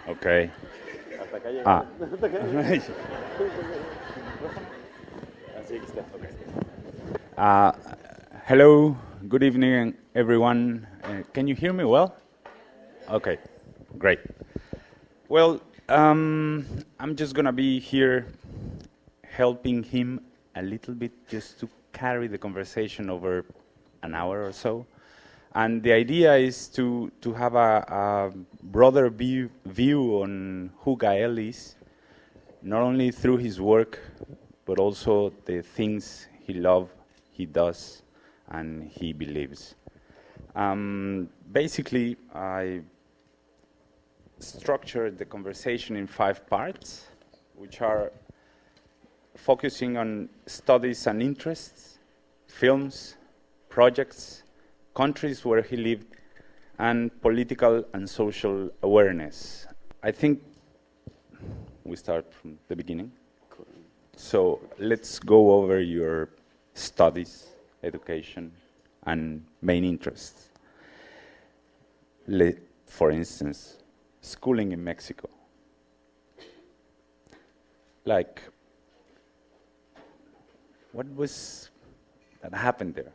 Okay. Hasta acá llega. Ah. Uh, hello, good evening, everyone. Can you hear me well? Okay, great. Well, I'm just gonna be here helping him a little bit just to carry the conversation over an hour or so. And the idea is to have a broader view on who Gael is, not only through his work, but also the things he loves, he does, and he believes. Basically, I structured the conversation in 5 parts, which are focusing on studies and interests, films, projects, countries where he lived, and political and social awareness. I think we start from the beginning. So let's go over your studies, education, and main interests. For instance, schooling in Mexico. Like, what was that happened there?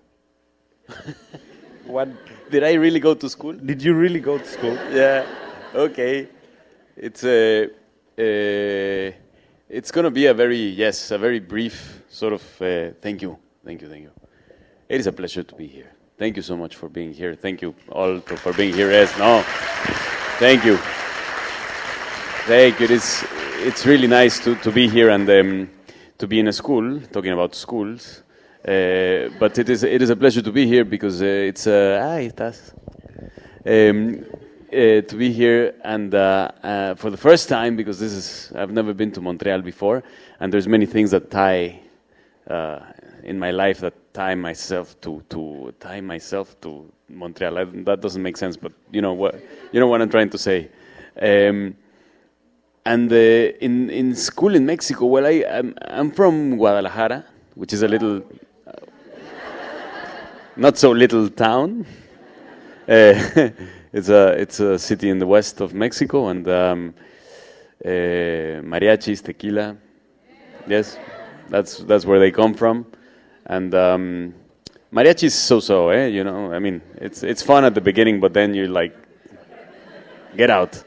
What did I really go to school? Did you really go to school? Yeah. Okay. It's going to be a very brief sort of. Thank you. It is a pleasure to be here. Thank you so much for being here. Thank you all for being here. Yes. No. Thank you. It's really nice to be here and to be in a school talking about schools. But it is a pleasure to be here because it's ahí estás. To be here and for the first time, because I've never been to Montreal before, and there's many things that tie in my life that tie myself to Montreal. That doesn't make sense, but you know what I'm trying to say. And in school in Mexico, well, I'm from Guadalajara, which is a little not so little town. It's a city in the west of Mexico, and mariachis, tequila. Yes, that's where they come from, and mariachis so-so, you know. I mean, it's fun at the beginning, but then you're like, get out.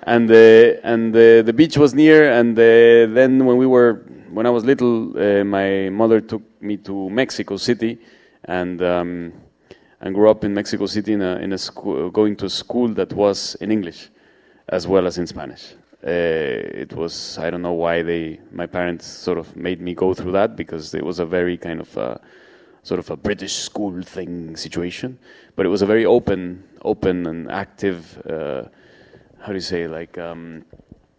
And the beach was near, and then when I was little, my mother took me to Mexico City, and grew up in Mexico City in a school, going to a school that was in English as well as in Spanish. It was, I don't know why my parents sort of made me go through that, because it was a very kind of sort of a British school situation, but it was a very open and active, how do you say, like a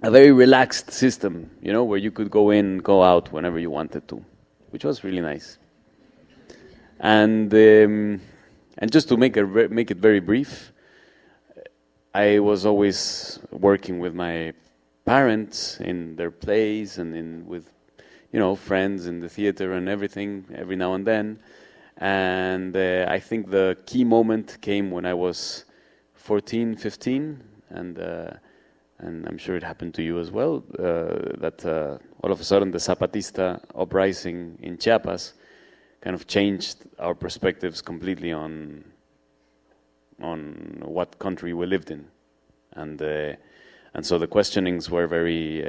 very relaxed system, you know, where you could go in, go out whenever you wanted to, which was really nice. And just to make it very brief, I was always working with my parents in their plays and with, you know, friends in the theater and everything every now and then. And I think the key moment came when I was 14, 15, and I'm sure it happened to you as well, that all of a sudden the Zapatista uprising in Chiapas kind of changed our perspectives completely on what country we lived in, and so the questionings were very.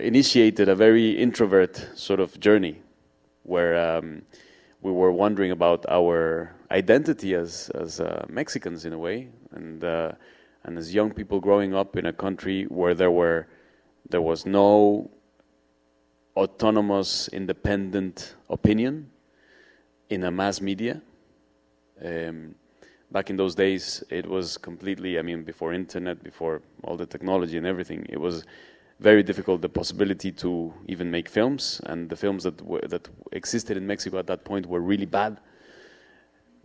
Initiated a very introvert sort of journey, where we were wondering about our identity as Mexicans in a way, and as young people growing up in a country where there was no autonomous, independent opinion in a mass media. Back in those days, it was completely, I mean, before internet, before all the technology and everything, it was very difficult, the possibility to even make films, and the films that existed in Mexico at that point were really bad.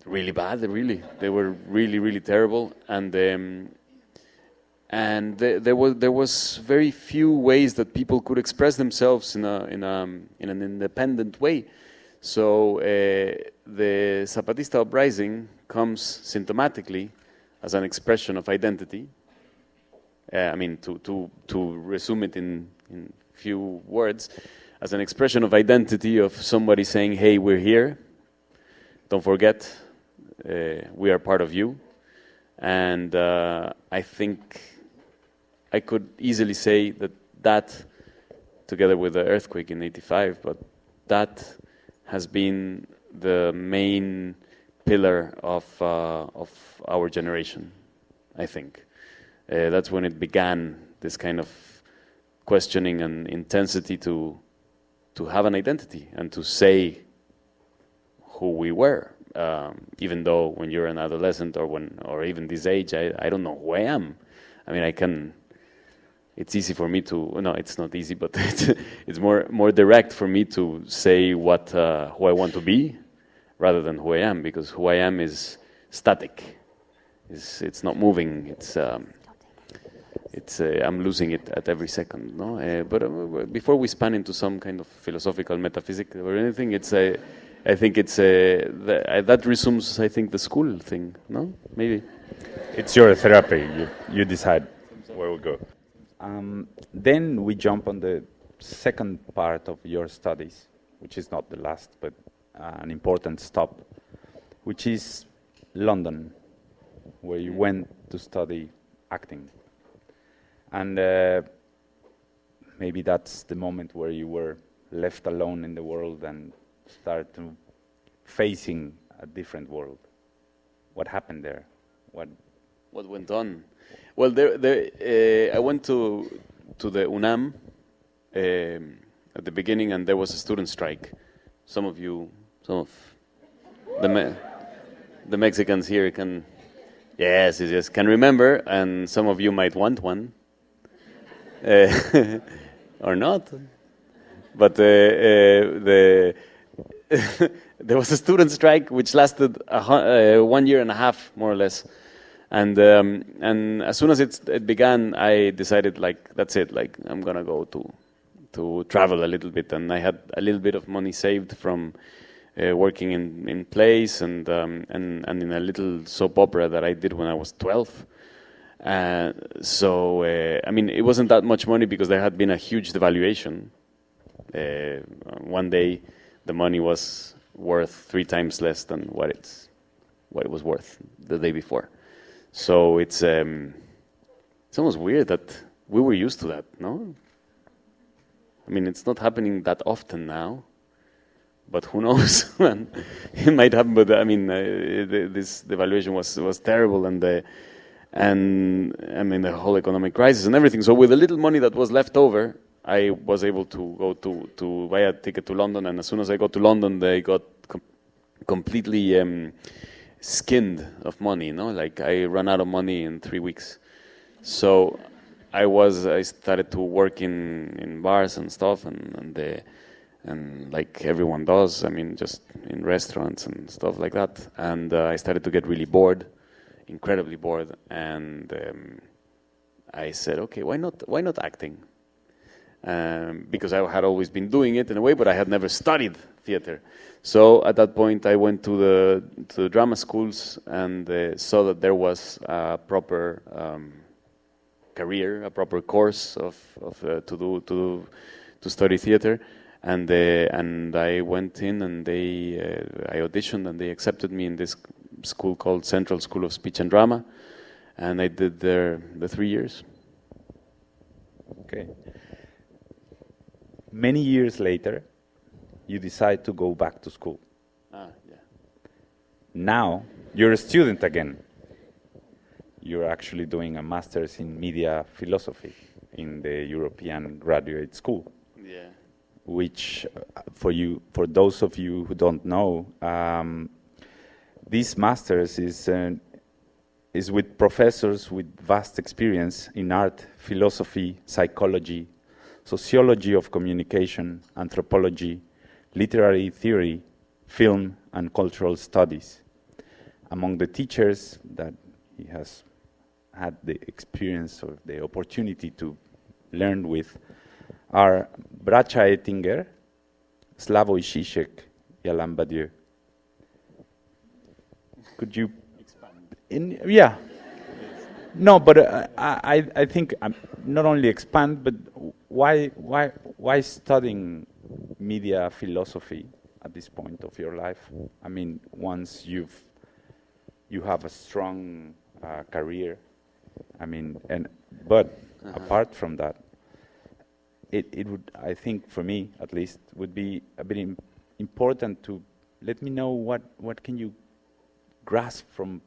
Really bad, they were really terrible, and there was very few ways that people could express themselves in an independent way. So the Zapatista uprising comes symptomatically as an expression of identity. I mean, to resume it in few words, as an expression of identity of somebody saying, hey, we're here, don't forget, we are part of you. And I think I could easily say that together with the earthquake in '85, but that has been the main pillar of our generation, I think. That's when it began, this kind of questioning and intensity to have an identity and to say who we were. Even though when you're an adolescent or even this age, I don't know who I am. I mean, it's easy for me to, no, it's not easy, but it's more direct for me to say who I want to be rather than who I am, because who I am is static. It's not moving. I'm losing it at every second. No, but before we span into some kind of philosophical metaphysics or anything, I think that resumes, I think, the school thing. No, maybe it's your therapy. You decide where we go. Then we jump on the second part of your studies, which is not the last, but an important stop, which is London, where you went to study acting. And maybe that's the moment where you were left alone in the world and start to facing a different world. What happened there? What went on? Well, I went to the UNAM at the beginning, and there was a student strike. Some of the Mexicans here can, yes, can remember, and some of you might want one, or not. But there was a student strike which lasted 1 year and a half, more or less. And as soon as it began, I decided, like, that's it. Like, I'm gonna go to travel a little bit, and I had a little bit of money saved from working in plays and in a little soap opera that I did when I was 12. So I mean, it wasn't that much money because there had been a huge devaluation. One day, the money was worth 3 times less than what it was worth the day before. So it's almost weird that we were used to that, no? I mean, it's not happening that often now, but who knows? It might happen. But I mean, this devaluation was terrible, and I mean the whole economic crisis and everything. So with the little money that was left over, I was able to go to buy a ticket to London, and as soon as I got to London, they got completely skinned of money, no? Like, I ran out of money in 3 weeks. So I started to work in bars and stuff, and like everyone does, I mean, just in restaurants and stuff like that. And I started to get really bored, incredibly bored, and I said, okay, why not acting? Because I had always been doing it in a way, but I had never studied theater. So at that point, I went to the drama schools and saw that there was a proper career, a proper course to study theater, and I went in and I auditioned and they accepted me in this school called Central School of Speech and Drama, and I did there the 3 years. Okay. Many years later, you decide to go back to school. Yeah. Now, you're a student again. You're actually doing a master's in media philosophy in the European Graduate School. Yeah. Which, for those of you who don't know, this master's is with professors with vast experience in art, philosophy, psychology, sociology of communication, anthropology, literary theory, film, and cultural studies. Among the teachers that he has had the experience or the opportunity to learn with are Bracha Ettinger, Slavoj Žižek, and Alain Badiou. Could you Yeah. No, but I think not only expand, but why studying media philosophy at this point of your life? I mean, once you have a strong career, I mean, but apart from that, it would, I think, for me at least, would be a bit important to let me know what can you grasp from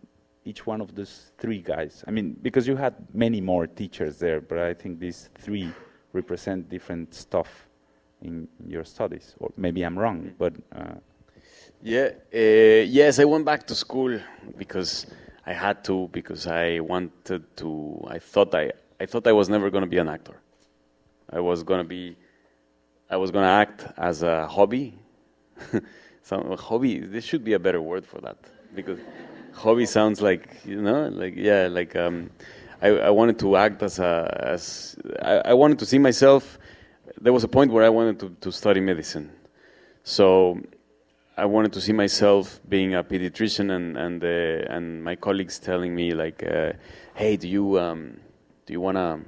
each one of those three guys. I mean, because you had many more teachers there, but I think these three represent different stuff in your studies. Or maybe I'm wrong, but... yes, I went back to school because I had to, because I wanted to, I thought I was never going to be an actor. I was going to act as a hobby. A hobby, there should be a better word for that, because hobby sounds like, I wanted to act I wanted to see myself. There was a point where I wanted to study medicine. So I wanted to see myself being a pediatrician, and my colleagues telling me like, hey, do you want to,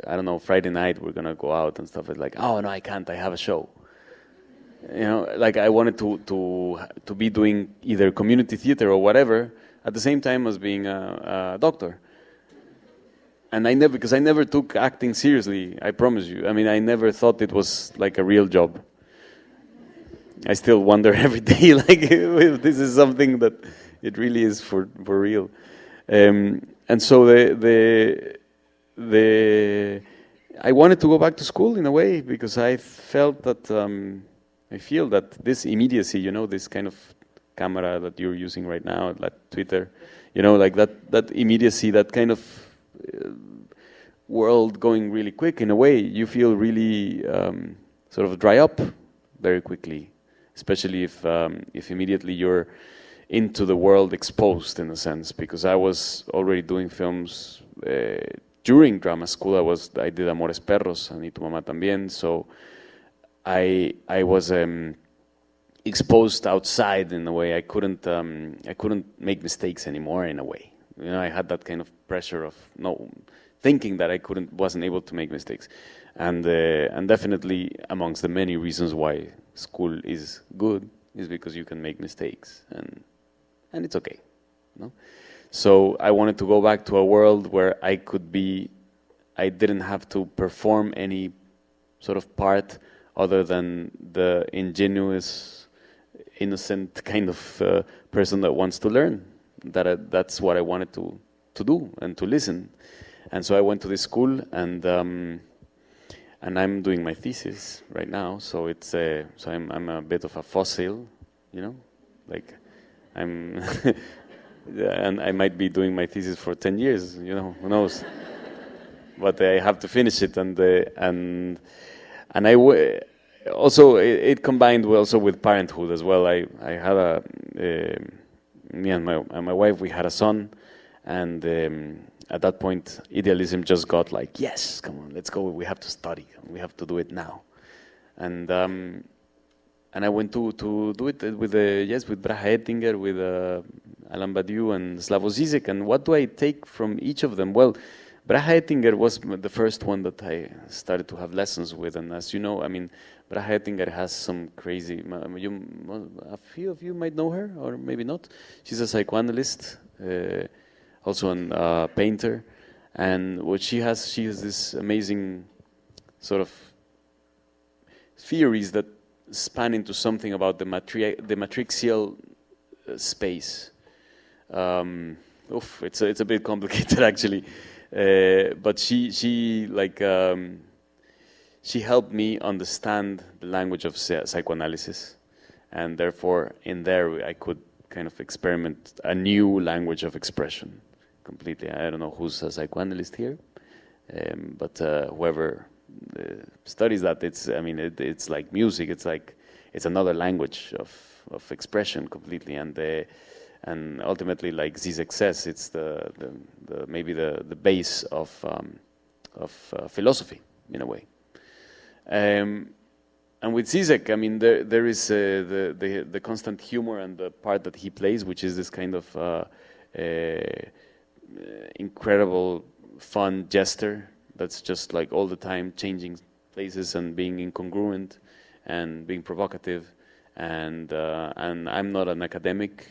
I don't know, Friday night we're going to go out and stuff. It's like, oh, no, I can't. I have a show. You know, like I wanted to be doing either community theater or whatever at the same time as being a doctor. And because I never took acting seriously, I promise you. I mean, I never thought it was like a real job. I still wonder every day, like, if this is something that it really is for real. And so I wanted to go back to school in a way, because I felt that I feel that this immediacy, you know, this kind of camera that you're using right now, like Twitter, you know, like that immediacy, that kind of world going really quick, in a way, you feel really sort of dry up very quickly, especially if immediately you're into the world exposed, in a sense, because I was already doing films during drama school. I did Amores Perros, and Y Tu Mamá También, so I was exposed outside in a way. I couldn't make mistakes anymore, in a way. You know, I had that kind of pressure of thinking that I wasn't able to make mistakes, and definitely amongst the many reasons why school is good is because you can make mistakes, and it's okay, you know? So I wanted to go back to a world where I didn't have to perform any sort of part other than the ingenuous, innocent kind of person that wants to learn. That's what I wanted to do and to listen. And so I went to this school, and I'm doing my thesis right now. So I'm a bit of a fossil, you know, like I'm, and I might be doing my thesis for 10 years, you know, who knows? But I have to finish it, and also it combined also with parenthood as well. I had me and my wife, we had a son, and at that point idealism just got like, yes, come on, let's go, we have to study, we have to do it now, and I went to do it with Braha Ettinger, with Alan Badiou and Slavoj Zizek. And what do I take from each of them? Well, Braha Ettinger was the first one that I started to have lessons with, and as you know, I mean, Braha Ettinger has some crazy, a few of you might know her, or maybe not. She's a psychoanalyst, also a painter, and what she has this amazing sort of theories that span into something about the matrixial space. It's a bit complicated actually. But she helped me understand the language of psychoanalysis, and therefore in there I could kind of experiment a new language of expression completely. I don't know who's a psychoanalyst here, but whoever studies that, it's like music. It's another language of expression completely, and ultimately, like Zizek says, it's maybe the base of philosophy in a way. And with Zizek, I mean, there is the constant humor and the part that he plays, which is this kind of incredible, fun jester that's just like all the time changing places and being incongruent and being provocative. And I'm not an academic.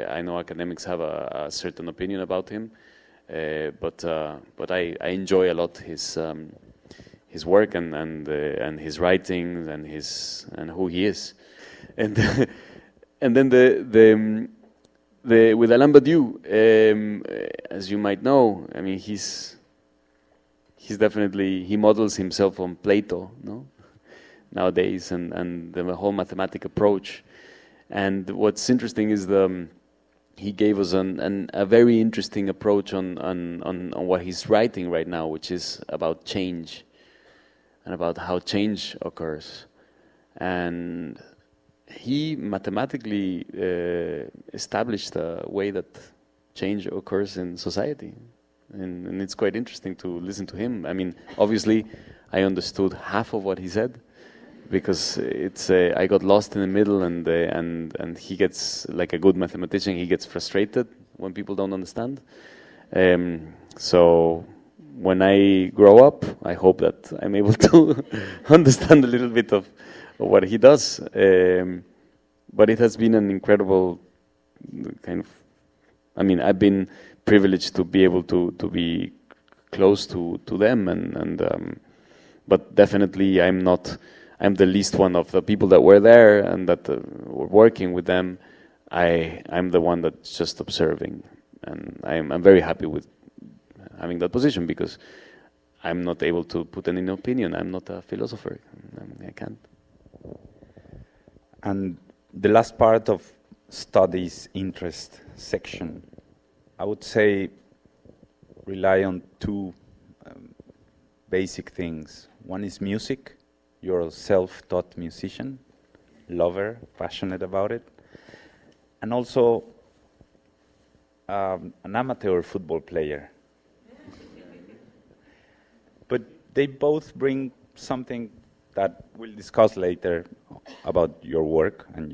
I know academics have a certain opinion about him, but I enjoy a lot his work and his writings and who he is, and and then the with Alain Badiou, as you might know, I mean he's definitely, he models himself on Plato, no, nowadays, and the whole mathematic approach. And what's interesting is he gave us a very interesting approach on what he's writing right now, which is about change and about how change occurs. And he mathematically established a way that change occurs in society. And it's quite interesting to listen to him. I mean, obviously, I understood half of what he said, because it's I got lost in the middle, and he gets, like a good mathematician, he gets frustrated when people don't understand. So when I grow up, I hope that I'm able to understand a little bit of what he does. But it has been an incredible kind of, I mean, I've been privileged to be able to be close to them, but definitely I'm the least one of the people that were there and that were working with them. I'm the one that's just observing, and I'm very happy with having that position, because I'm not able to put any opinion. I'm not a philosopher. I can't. And the last part of studies interest section, I would say, rely on two basic things. One is music. You're a self-taught musician, lover, passionate about it, and also an amateur football player. But they both bring something that we'll discuss later about your work and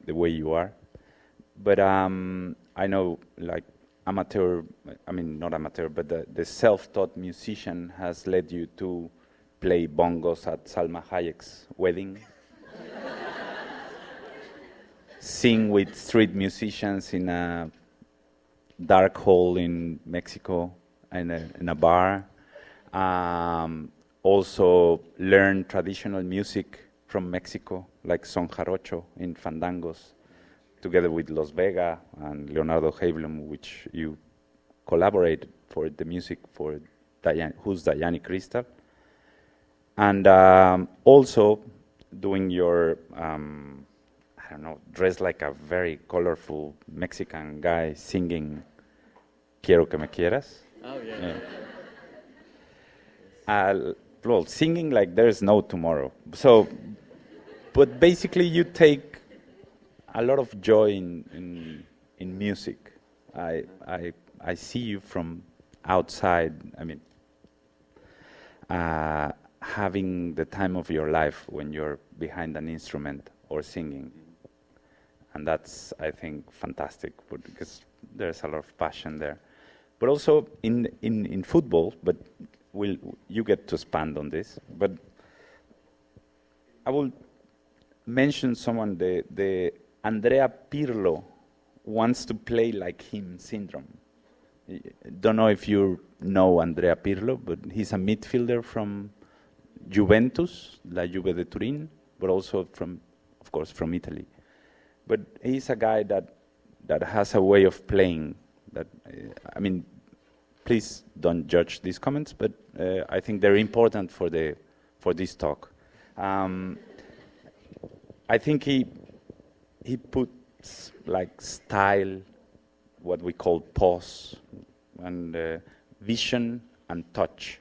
the way you are. But I know, like, not amateur, but the self-taught musician has led you to play bongos at Salma Hayek's wedding, sing with street musicians in a dark hole in Mexico, in a bar, also learn traditional music from Mexico, like son jarocho in fandangos, together with Los Vega and Leonardo Heiblum, which you collaborated for the music for Who's Diane Crystal. And also doing your, dressed like a very colorful Mexican guy singing Quiero que me quieras. Oh, yeah. Well, singing like there's no tomorrow. So, but basically you take a lot of joy in music. I see you from outside. I mean, having the time of your life when you're behind an instrument or singing. And that's, I think, fantastic, because there's a lot of passion there. But also in football, but you get to expand on this. But I will mention someone, the Andrea Pirlo wants to play like him syndrome. Don't know if you know Andrea Pirlo, but he's a midfielder from Juventus, La Juve de Turin, but also of course, from Italy. But he's a guy that has a way of playing that, please don't judge these comments, but I think they're important for this talk. I think he puts like style, what we call pause, and vision and touch.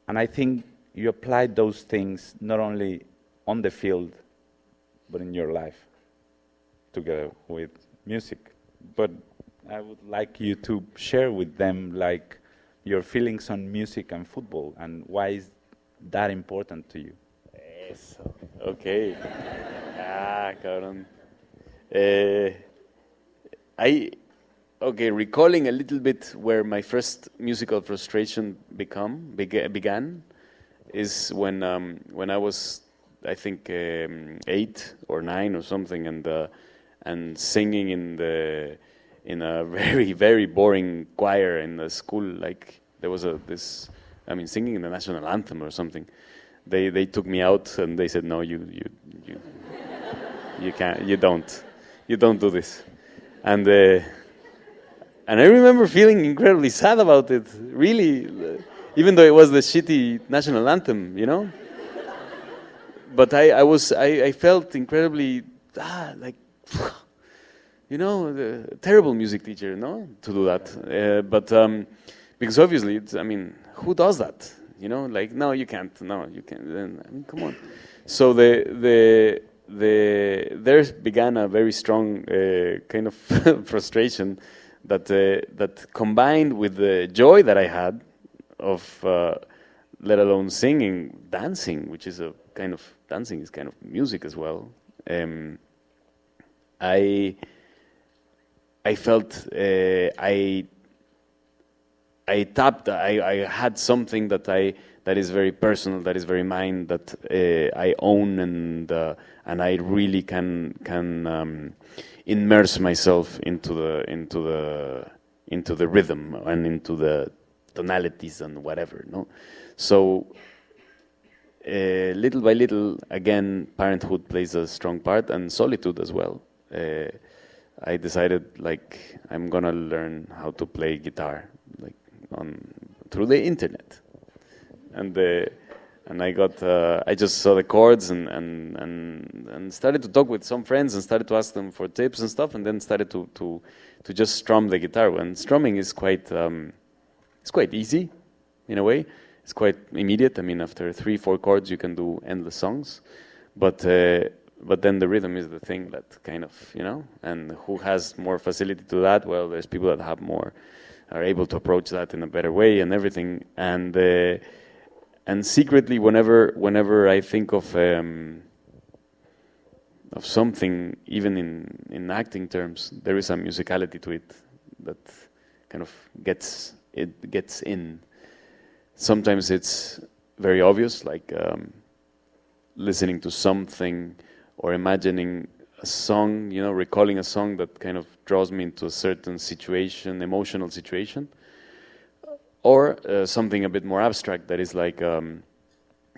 And I think you apply those things not only on the field, but in your life, together with music. But I would like you to share with them, like, your feelings on music and football, and why is that important to you? Eso. Okay. Cabrón. recalling a little bit where my first musical frustration began is when I was, I think, 8 or 9 or something, and singing in a very, very boring choir in the school. Like there was singing in the national anthem or something. They took me out and they said, no, you can't, you don't do this. And I remember feeling incredibly sad about it, really, even though it was the shitty national anthem, you know. But I felt incredibly like, you know, the terrible music teacher, no, to do that. But because obviously, who does that? You know, like, no, you can't. No, you can't. Come on. So there began a very strong kind of frustration that combined with the joy that I had of, let alone singing, dancing, which is dancing is kind of music as well. I felt I had something that is very personal, that is very mine, that I own, and I really can immerse myself into the rhythm and into the tonalities and whatever. No, so little by little, again, parenthood plays a strong part, and solitude as well. I decided, like, I'm gonna learn how to play guitar, like through the internet, and I got I just saw the chords and started to talk with some friends and started to ask them for tips and stuff, and then started to just strum the guitar. And strumming is quite easy in a way. It's quite immediate. After 3-4 chords you can do endless songs, but then the rhythm is the thing that kind of, you know, and who has more facility to that? Well, there's people that are able to approach that in a better way and everything. And secretly, whenever I think of something, even in acting terms, there is a musicality to it that kind of gets in. Sometimes it's very obvious, like listening to something or imagining a song, you know, recalling a song that kind of draws me into a certain situation, emotional situation, or something a bit more abstract that is like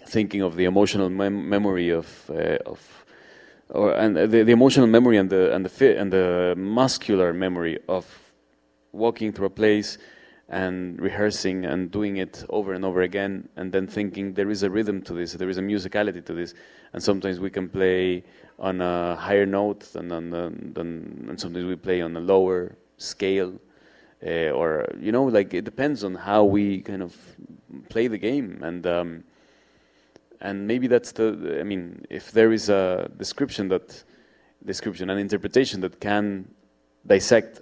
thinking of the emotional memory of the emotional memory and the muscular memory of walking through a place and rehearsing and doing it over and over again, and then thinking there is a rhythm to this, there is a musicality to this, and sometimes we can play on a higher note and sometimes we play on a lower scale, or, you know, like, it depends on how we kind of play the game, and maybe that's if there is a description, an interpretation that can dissect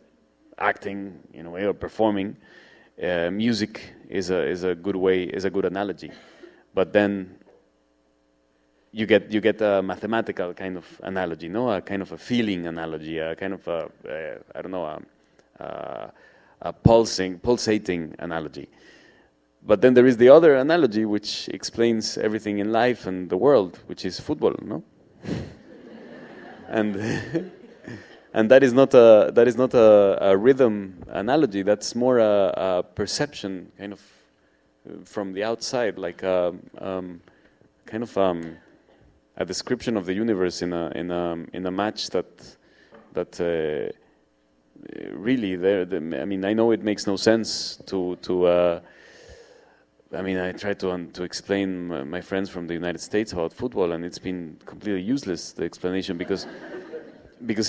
acting in a way, or performing. Music is a good analogy, but then you get a mathematical kind of analogy, no, a kind of a feeling analogy, a kind of a pulsating analogy. But then there is the other analogy which explains everything in life and the world, which is football, no? And that is not a rhythm analogy. That's more a perception, kind of from the outside, like a description of the universe in a match that really I know it makes no sense to. I try to explain my friends from the United States about football, and it's been completely useless, the explanation, because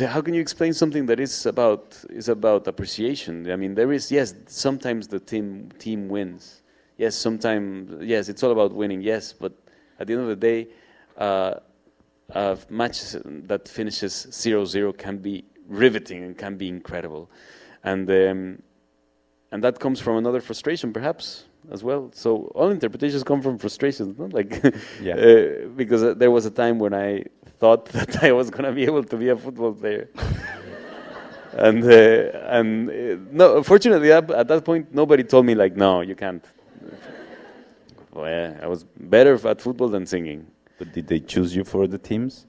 how can you explain something that is about appreciation? There is, yes, sometimes the team wins. Yes, sometimes, yes, it's all about winning, yes, but at the end of the day, a match that finishes 0-0 can be riveting and can be incredible. And that comes from another frustration, perhaps, as well. So all interpretations come from frustrations, no? Like, yeah. Because there was a time when I thought that I was going to be able to be a football player. No, fortunately, at that point, nobody told me like, no, you can't. Well, yeah, I was better at football than singing. But did they choose you for the teams?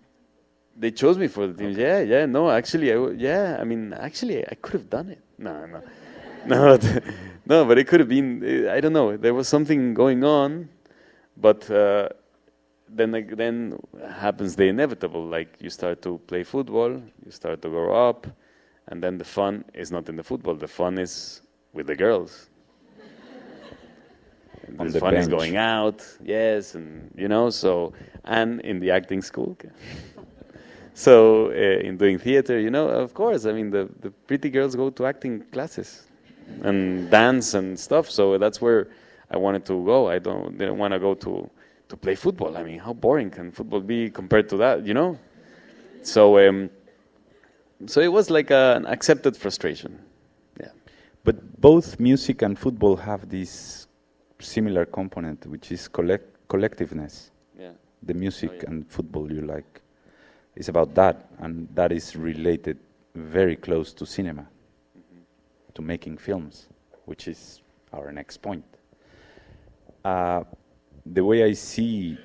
They chose me for the teams. Okay. Yeah. No, actually, actually, I could have done it. No, no, but it could have been. I don't know. There was something going on, but then happens the inevitable. Like you start to play football, you start to grow up, and then the fun is not in the football. The fun is with the girls. The fun is going out, yes, and and in the acting school. So in doing theater, of course, I mean the pretty girls go to acting classes and dance and stuff. So that's where I wanted to go. I didn't want to go to play football. I mean, how boring can football be compared to that? So so it was like an accepted frustration. Yeah. But both music and football have this similar component, which is collectiveness. Yeah. The music and football you like is about that, and that is related very close to cinema, to making films, which is our next point. The way I see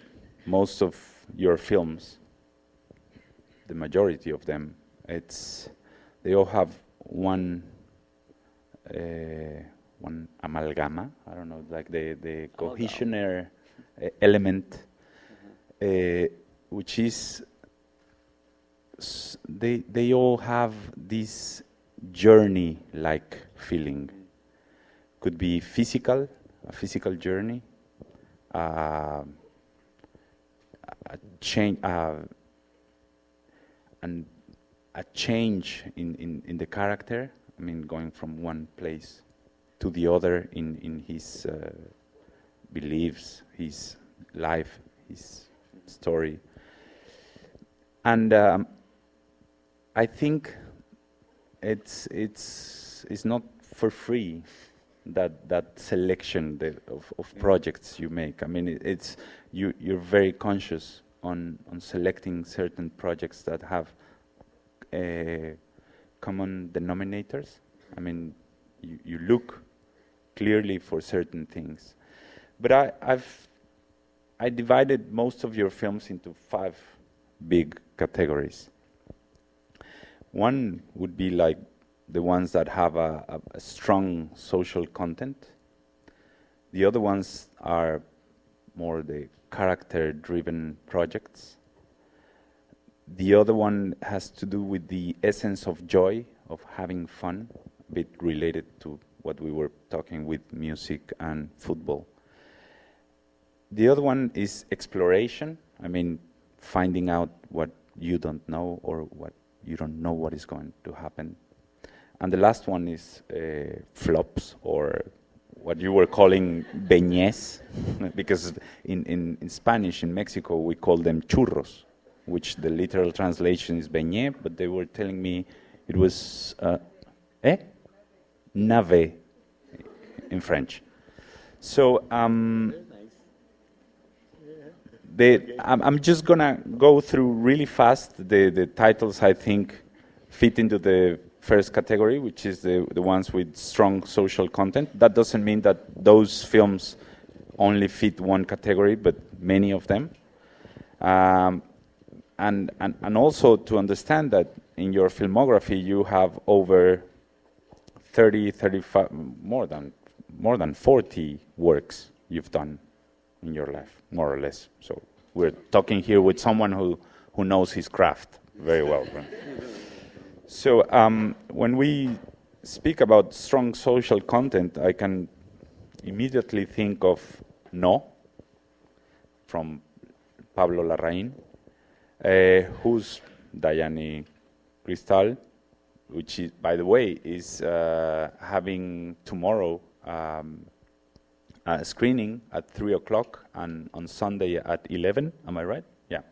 most of your films, the majority of them, they all have one amalgama, I don't know, like the cohesioner element, which is they all have this journey-like feeling. Could be a physical journey, a change, and a change in the character. I mean, going from one place to the other in his beliefs, his life, his story. And I think it's not for free that selection of projects you make. I mean, you're very conscious on selecting certain projects that have common denominators. I mean, you look clearly for certain things. But I divided most of your films into 5 big categories. One would be like the ones that have a strong social content. The other ones are more the character-driven projects. The other one has to do with the essence of joy, of having fun, a bit related to what we were talking with music and football. The other one is exploration. I mean, finding out what you don't know or what you don't know what is going to happen. And the last one is flops, or what you were calling beñes, because in Spanish, in Mexico, we call them churros, which the literal translation is beñe, but they were telling me it was nave in French. So I'm just gonna go through really fast the titles I think fit into the first category, which is the ones with strong social content. That doesn't mean that those films only fit one category, but many of them. And also to understand that in your filmography you have over 30, 35, more than 40 works you've done in your life, more or less. So we're talking here with someone who knows his craft very well. Right? So when we speak about strong social content, I can immediately think of No, from Pablo Larraín, who's Dayani Cristal, which is, by the way, is having tomorrow a screening at 3 o'clock and on Sunday at 11. Am I right? Yeah.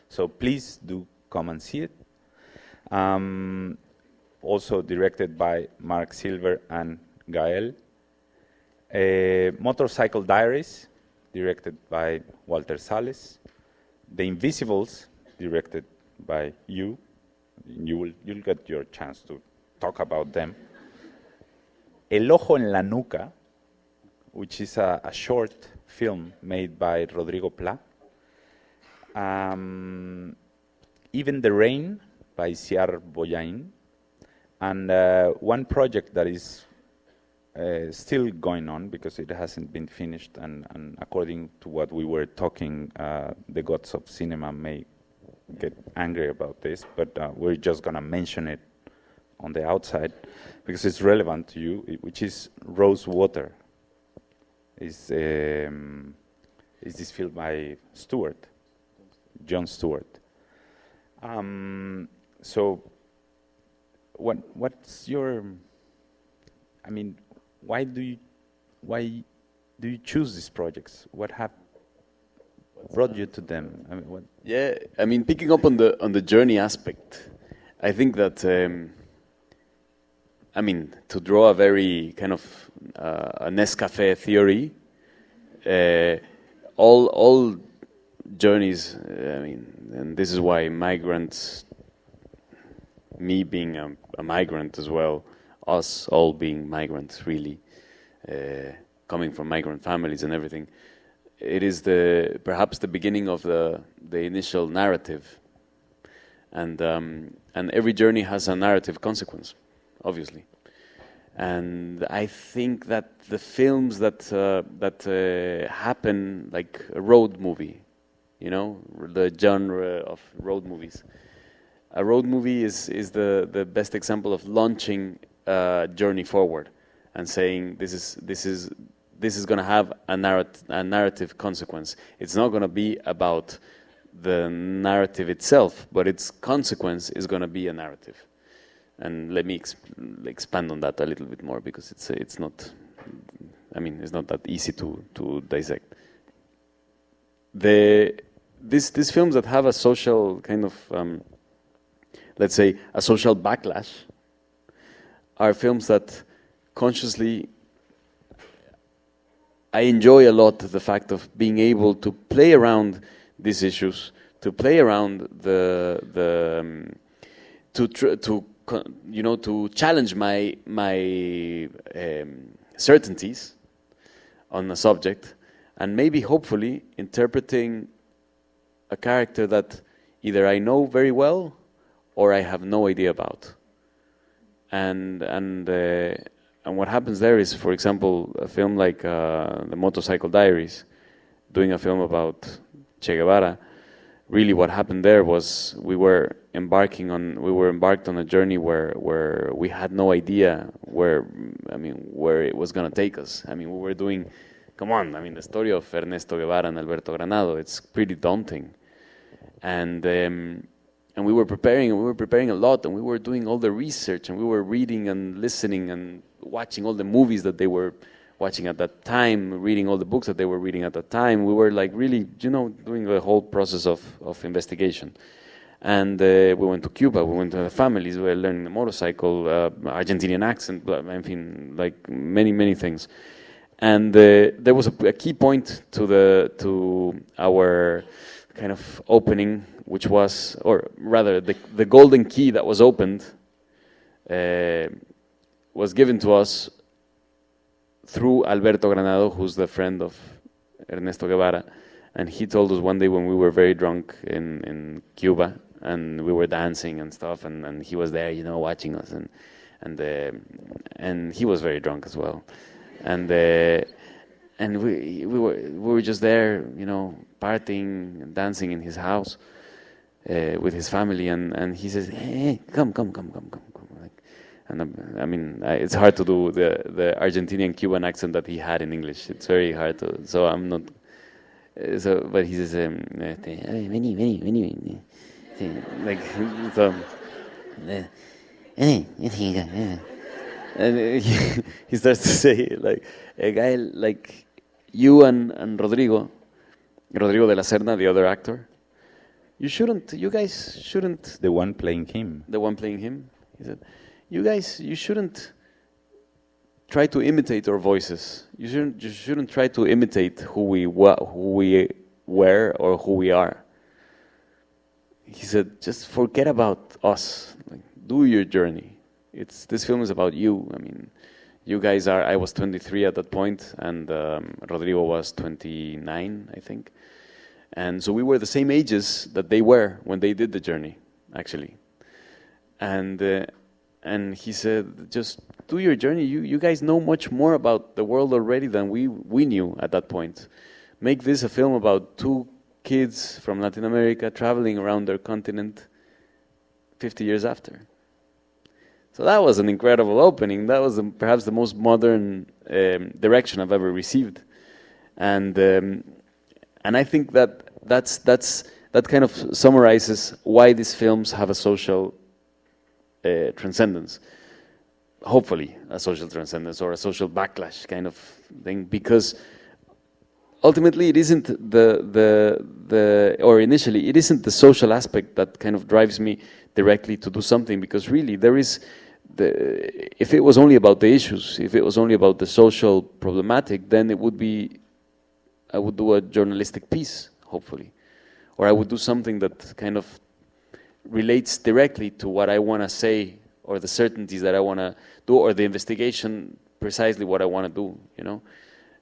So please do come and see it. Also directed by Mark Silver and Gael. Motorcycle Diaries, directed by Walter Sales. The Invisibles, directed by you. You'll get your chance to talk about them. El Ojo en la Nuca, which is a short film made by Rodrigo Pla. Even the Rain by Ciar Boyain. And one project that is still going on because it hasn't been finished, and according to what we were talking, the gods of cinema may get angry about this, but we're just going to mention it on the outside because it's relevant to you, which is Rose Water. Is this film by Jon Stewart. So what's your, I mean, why do you choose these projects? What have brought you to them? I mean, what? Yeah, I mean, picking up on the journey aspect, I think that I mean, to draw a very kind of a Nescafé theory, all journeys. I mean, and this is why migrants, me being a migrant as well, us all being migrants, really, coming from migrant families and everything. It is perhaps the beginning of the initial narrative, and every journey has a narrative consequence, obviously. And I think that the films that happen like a road movie, you know, the genre of road movies. A road movie is the best example of launching a journey forward and saying this is going to have a narrative consequence. It's not going to be about the narrative itself, but its consequence is going to be a narrative. And let me expand on that a little bit more because it's not, I mean, it's not that easy to dissect. These films that have a social kind of, let's say, a social backlash, are films that consciously, I enjoy a lot the fact of being able to play around these issues, to play around to challenge my certainties on a subject, and maybe hopefully interpreting a character that either I know very well or I have no idea about. And what happens there is, for example, a film like The Motorcycle Diaries, doing a film about Che Guevara. Really, what happened there was we were embarked on a journey where we had no idea where it was going to take us. I mean, we were doing, come on, I mean, the story of Ernesto Guevara and Alberto Granado, it's pretty daunting. And we were preparing a lot, and we were doing all the research, and we were reading and listening and watching all the movies that they were watching at that time, reading all the books that they were reading at that time. We were like really, doing the whole process of investigation. And we went to Cuba, we went to the families, we were learning the motorcycle, Argentinian accent, I mean, like many things. And there was a key point to our kind of opening, which was, or rather, the golden key that was opened was given to us through Alberto Granado, who's the friend of Ernesto Guevara. And he told us one day when we were very drunk in Cuba, and we were dancing and stuff, and he was there, watching us, and he was very drunk as well. And we were just there, partying and dancing in his house with his family, and he says, "Hey, come." And I mean, it's hard to do the Argentinian Cuban accent that he had in English. It's very hard to. So I'm not. But he says, "Vení." Like so. And he starts to say, like, Gael, like you and Rodrigo de la Serna, the other actor, you guys shouldn't. The one playing him. He said, you shouldn't try to imitate our voices. You shouldn't try to imitate who we were or who we are. He said, just forget about us. Like, do your journey. this film is about you. I mean, you guys are. I was 23 at that point, and Rodrigo was 29, I think. And so we were the same ages that they were when they did the journey, actually. And he said, just do your journey. You guys know much more about the world already than we knew at that point. Make this a film about two kids from Latin America traveling around their continent 50 years after. So that was an incredible opening. That was perhaps the most modern direction I've ever received. And I think that kind of summarizes why these films have a social transcendence. Hopefully a social transcendence or a social backlash kind of thing, because ultimately it isn't or initially it isn't the social aspect that kind of drives me directly to do something, because really there is if it was only about the issues, if it was only about the social problematic, then it would be, I would do a journalistic piece, hopefully, or I would do something that kind of relates directly to what I want to say, or the certainties that I want to do, or the investigation, precisely what I want to do, you know.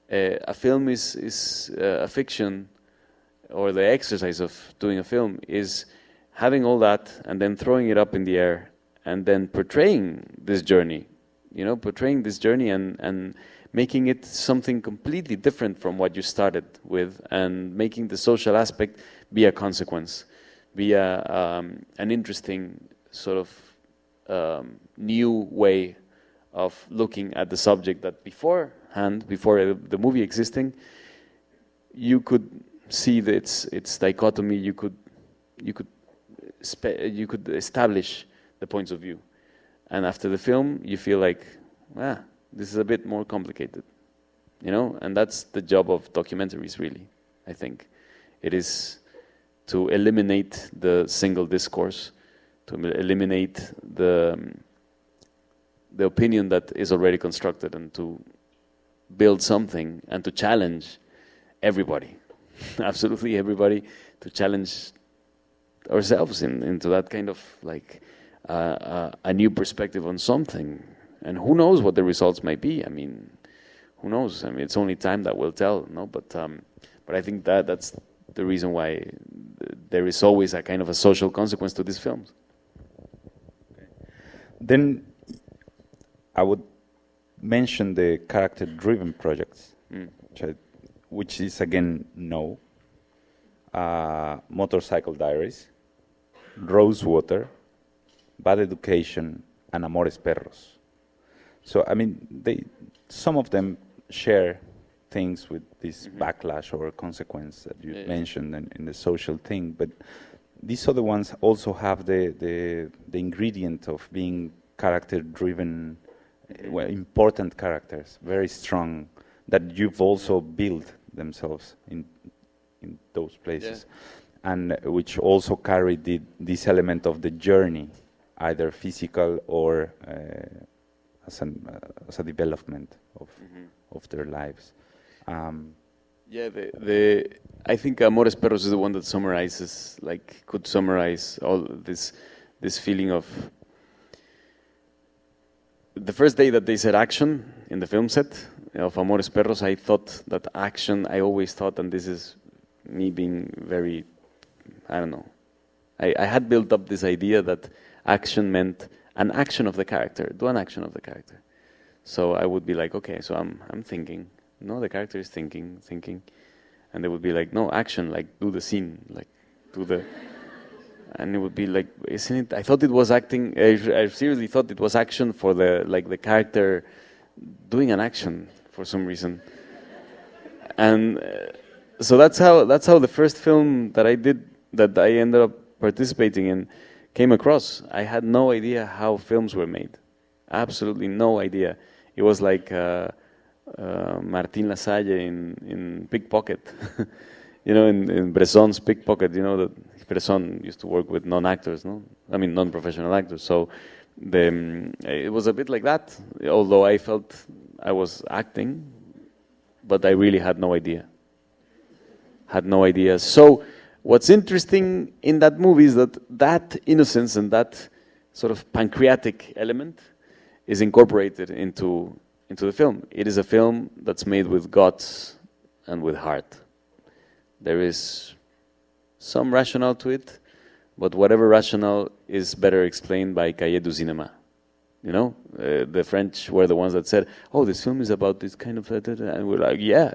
A film is a fiction, or the exercise of doing a film is having all that and then throwing it up in the air and then portraying this journey, you know, portraying this journey and making it something completely different from what you started with, and making the social aspect be a consequence, be an interesting sort of new way of looking at the subject that before the movie existing, you could see that its dichotomy. You could establish the points of view, and after the film, you feel like, this is a bit more complicated, you know. And that's the job of documentaries, really. I think it is to eliminate the single discourse, to eliminate the opinion that is already constructed, and to build something and to challenge everybody, absolutely everybody, to challenge ourselves into that kind of like a new perspective on something. And who knows what the results might be? I mean, who knows? I mean, it's only time that will tell, no? But I think that's the reason why there is always a kind of a social consequence to these films. Then I would mention the character-driven projects, which is again Motorcycle Diaries, Rosewater, Bad Education, and Amores Perros. So I mean, some of them share things with this backlash or consequence that you mentioned in the social thing, but these other ones also have the ingredient of being character-driven, important characters, very strong, that you've also built themselves in those places, and which also carry this element of the journey, either physical or as a development of their lives. I think Amores Perros is the one that summarizes, could summarize all this feeling of the first day that they said action in the film set of Amores Perros. I thought that action, I always thought, and this is me being very, I don't know, I had built up this idea that action meant an action of the character, do an action of the character. So I would be like, okay, so I'm thinking, no, the character is thinking, and they would be like, no, action, like do the scene, like do the, and it would be like, isn't it? I thought it was acting. I seriously thought it was action for the character doing an action for some reason, and so that's how the first film that I did, that I ended up participating in, came across. I had no idea how films were made, absolutely no idea. It was like Martin Lasalle in Pickpocket, you know, in Bresson's Pickpocket. You know that Bresson used to work with non-actors, no? I mean non-professional actors. So it was a bit like that. Although I felt I was acting, but I really had no idea. So what's interesting in that movie is that innocence and that sort of pancreatic element is incorporated into the film. It is a film that's made with guts and with heart. There is some rationale to it, but whatever rationale is better explained by Cahiers du Cinéma. You know, the French were the ones that said, "Oh, this film is about this kind of," and we're like, "Yeah,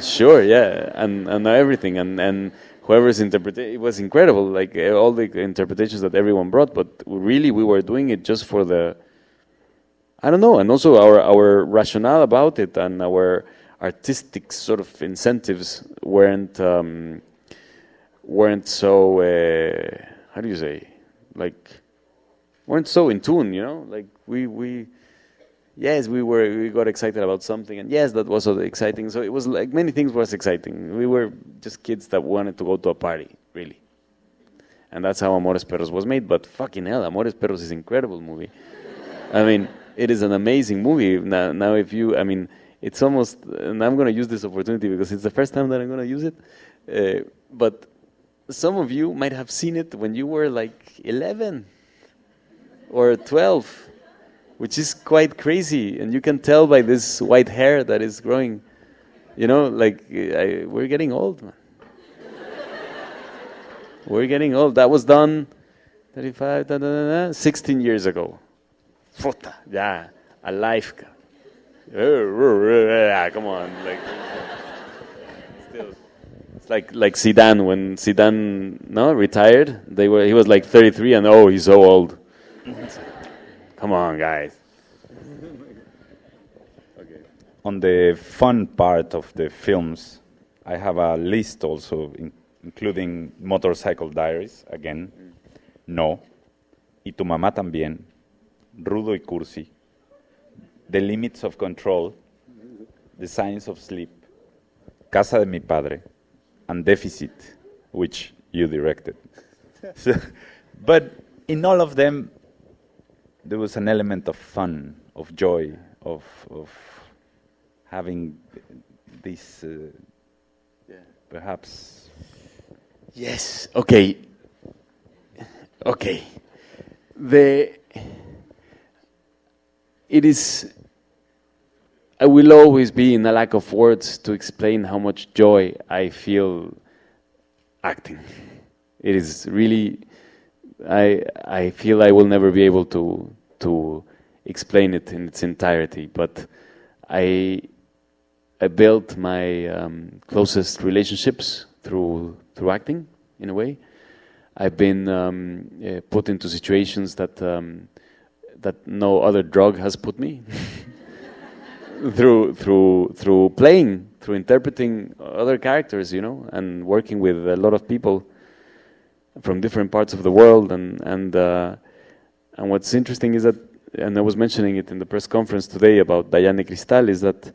sure, yeah," and everything, and whoever's interpretation, it was incredible, like all the interpretations that everyone brought. But really, we were doing it just for the, I don't know, and also our rationale about it and our artistic sort of incentives weren't so how do you say, like, weren't so in tune, you know, like we got excited about something, and yes, that was exciting. So it was like many things was exciting. We were just kids that wanted to go to a party, really, and that's how Amores Perros was made. But fucking hell, Amores Perros is an incredible movie. I mean, it is an amazing movie. Now, if you, I mean, it's almost, and I'm going to use this opportunity because it's the first time that I'm going to use it. But some of you might have seen it when you were like 11 or 12, which is quite crazy. And you can tell by this white hair that is growing, you know, like we're getting old, man. We're getting old. That was done 35, 16 years ago. Puta, yeah, a life. Come on, like still, it's like Zidane. When Zidane retired, he was like 33, and oh, he's so old. Come on, guys. Okay. On the fun part of the films, I have a list also, including Motorcycle Diaries, again, No, Y tu mamá también, Rudo y Cursi, The Limits of Control, The Science of Sleep, Casa de mi Padre, and Deficit, which you directed. But in all of them, there was an element of fun, of joy, of having this, perhaps. Yes. Okay. It is. I will always be in a lack of words to explain how much joy I feel acting. It is really. I feel I will never be able to explain it in its entirety, but I built my closest relationships through acting, in a way. I've been put into situations that no other drug has put me through playing, through interpreting other characters, you know, and working with a lot of people from different parts of the world, and what's interesting is that, and I was mentioning it in the press conference today about Diane Cristal, is that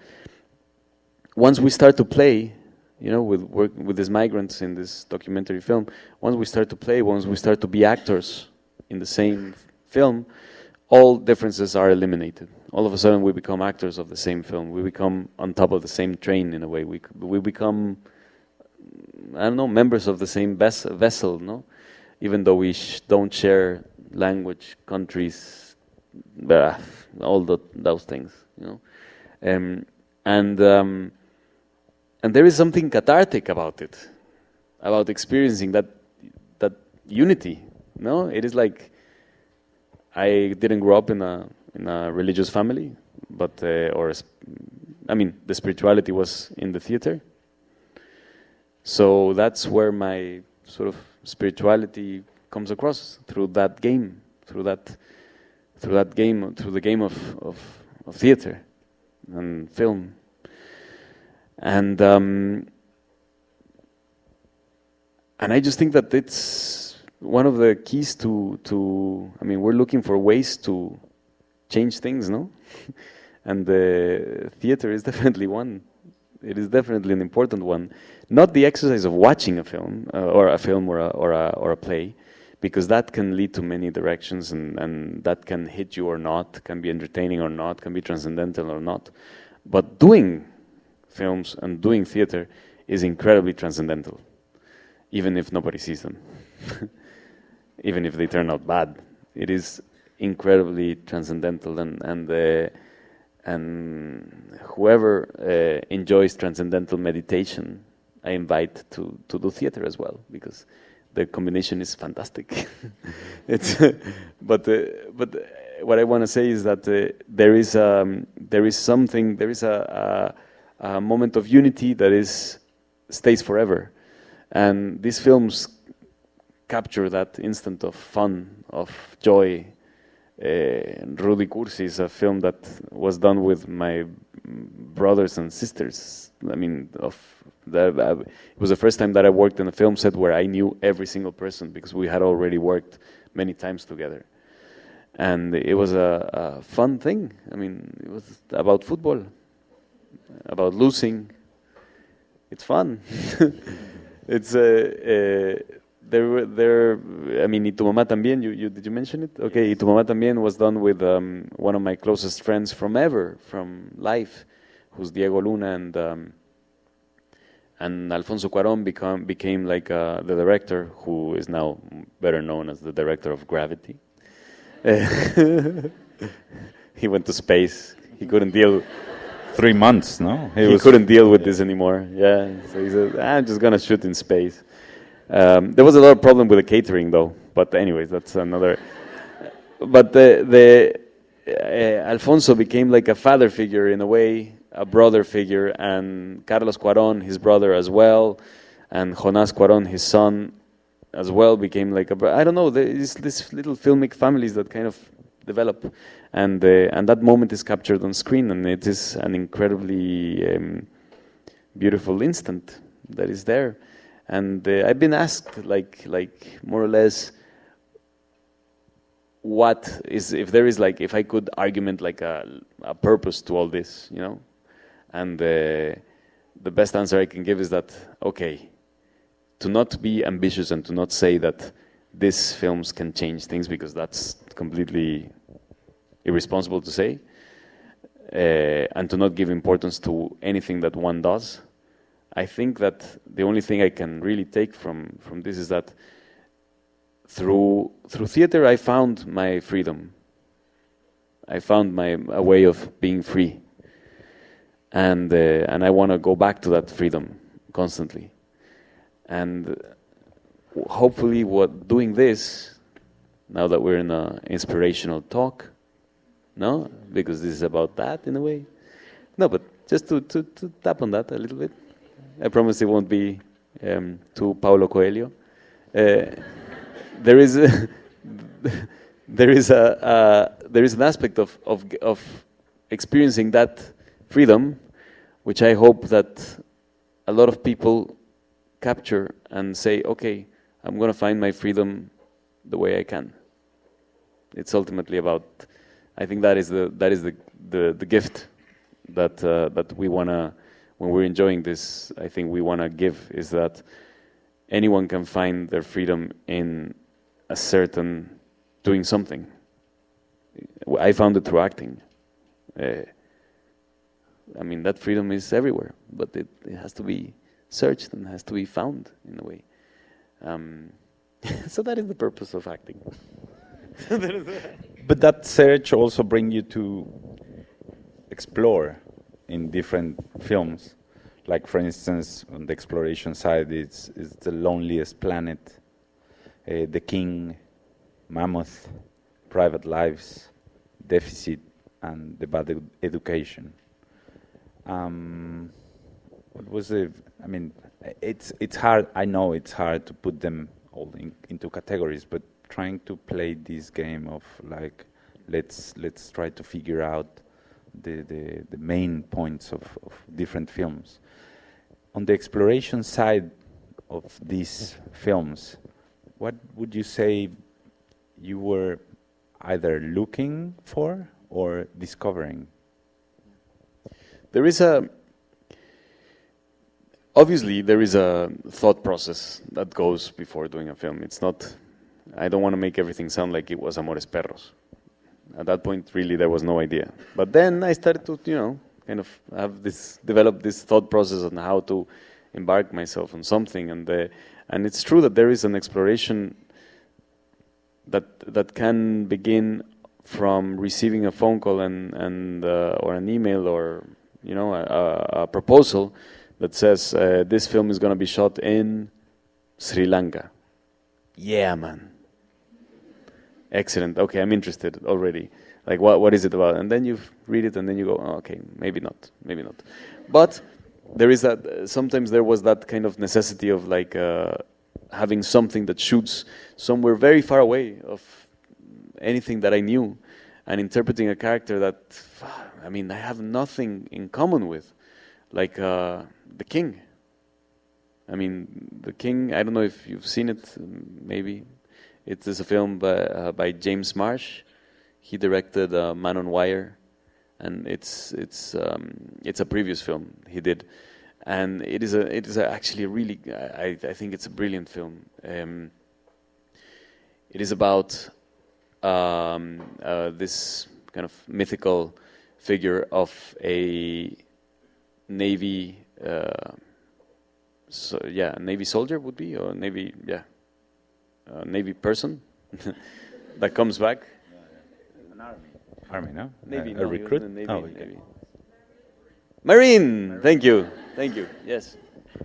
once we start to play, you know, with these migrants in this documentary film, once we start to play, once we start to be actors in the same film, all differences are eliminated. All of a sudden, we become actors of the same film. We become on top of the same train, in a way. We become, I don't know, members of the same vessel, no? Even though we don't share language, countries, all those things, you know. And there is something cathartic about it, about experiencing that unity. No, it is like, I didn't grow up in a religious family, but the spirituality was in the theater. So that's where my sort of spirituality comes across, through that game, through the game of theater and film. And I just think that it's one of the keys to I mean, we're looking for ways to change things, no? And the theater is definitely one. It is definitely an important one. Not the exercise of watching a film or a play, because that can lead to many directions, and that can hit you or not, can be entertaining or not, can be transcendental or not. But doing films and doing theater is incredibly transcendental, even if nobody sees them, even if they turn out bad. It is incredibly transcendental, and whoever enjoys transcendental meditation, I invite to do theater as well, because the combination is fantastic. It's but what I want to say is that there is a moment of unity that stays forever, and these films capture that instant of fun, of joy. Rudy Cursi is a film that was done with my brothers and sisters. I mean, it was the first time that I worked in a film set where I knew every single person, because we had already worked many times together. And it was a fun thing. I mean, it was about football, about losing. It's fun. It's I mean, Y Tu Mamá También, did you mention it? Okay, Y Tu Mamá También was done with one of my closest friends from life, who's Diego Luna, and Alfonso Cuarón became like the director, who is now better known as the director of Gravity. He went to space. He couldn't deal. 3 months, no? He couldn't deal with this anymore. Yeah, so he said, "I'm just gonna shoot in space." There was a lot of problem with the catering, though. But anyways, that's another. But Alfonso became like a father figure in a way, a brother figure, and Carlos Cuarón, his brother as well, and Jonás Cuarón, his son, as well, became like I don't know. There's these little filmic families that kind of develop, and that moment is captured on screen, and it is an incredibly beautiful instant that is there. And I've been asked, like more or less, if I could argument like a purpose to all this, you know, and the best answer I can give is that, okay, to not be ambitious and to not say that these films can change things, because that's completely irresponsible to say, and to not give importance to anything that one does. I think that the only thing I can really take from this is that through theater I found my freedom. I found a way of being free, and I want to go back to that freedom constantly. And hopefully, doing this, now that we're in an inspirational talk, no, because this is about that in a way. No, but just to tap on that a little bit. I promise it won't be too Paulo Coelho. There is an aspect of experiencing that freedom, which I hope that a lot of people capture and say, okay, I'm going to find my freedom the way I can. It's ultimately about. I think that is the gift that we wanna. When we're enjoying this, I think we want to give, is that anyone can find their freedom in a certain doing something. I found it through acting. I mean, that freedom is everywhere, but it has to be searched and has to be found in a way. So that is the purpose of acting. But that search also brings you to explore in different films. Like, for instance, on the exploration side, it's The Loneliest Planet, The King, Mammoth, Private Lives, Deficit, and The Bad Education. What was it? I mean, it's hard. I know it's hard to put them all into categories, but trying to play this game of like, let's try to figure out the main points of different films. On the exploration side of these films, what would you say you were either looking for or discovering? Obviously there is a thought process that goes before doing a film. It's not, I don't want to make everything sound like it was Amores Perros. At that point, really, there was no idea. But then I started to, kind of develop this thought process on how to embark myself on something. And it's true that there is an exploration that can begin from receiving a phone call and or an email or a proposal that says this film is going to be shot in Sri Lanka. Yeah, man. Excellent. Okay, I'm interested already. Like, what is it about? And then you read it, and then you go, oh, okay, maybe not. But there is that. Sometimes there was that kind of necessity of like having something that shoots somewhere very far away of anything that I knew, and interpreting a character that, I mean, I have nothing in common with, like the King. I mean, the King. I don't know if you've seen it. Maybe it is a film by James Marsh. He directed Man on Wire, and it's a previous film he did, and it is actually a really I think it's a brilliant film. It is about this kind of mythical figure of a Navy. Navy soldier would be, or Navy Navy person that comes back. Army, no? Navy, a recruit? Navy. Marine! Thank you. Yes,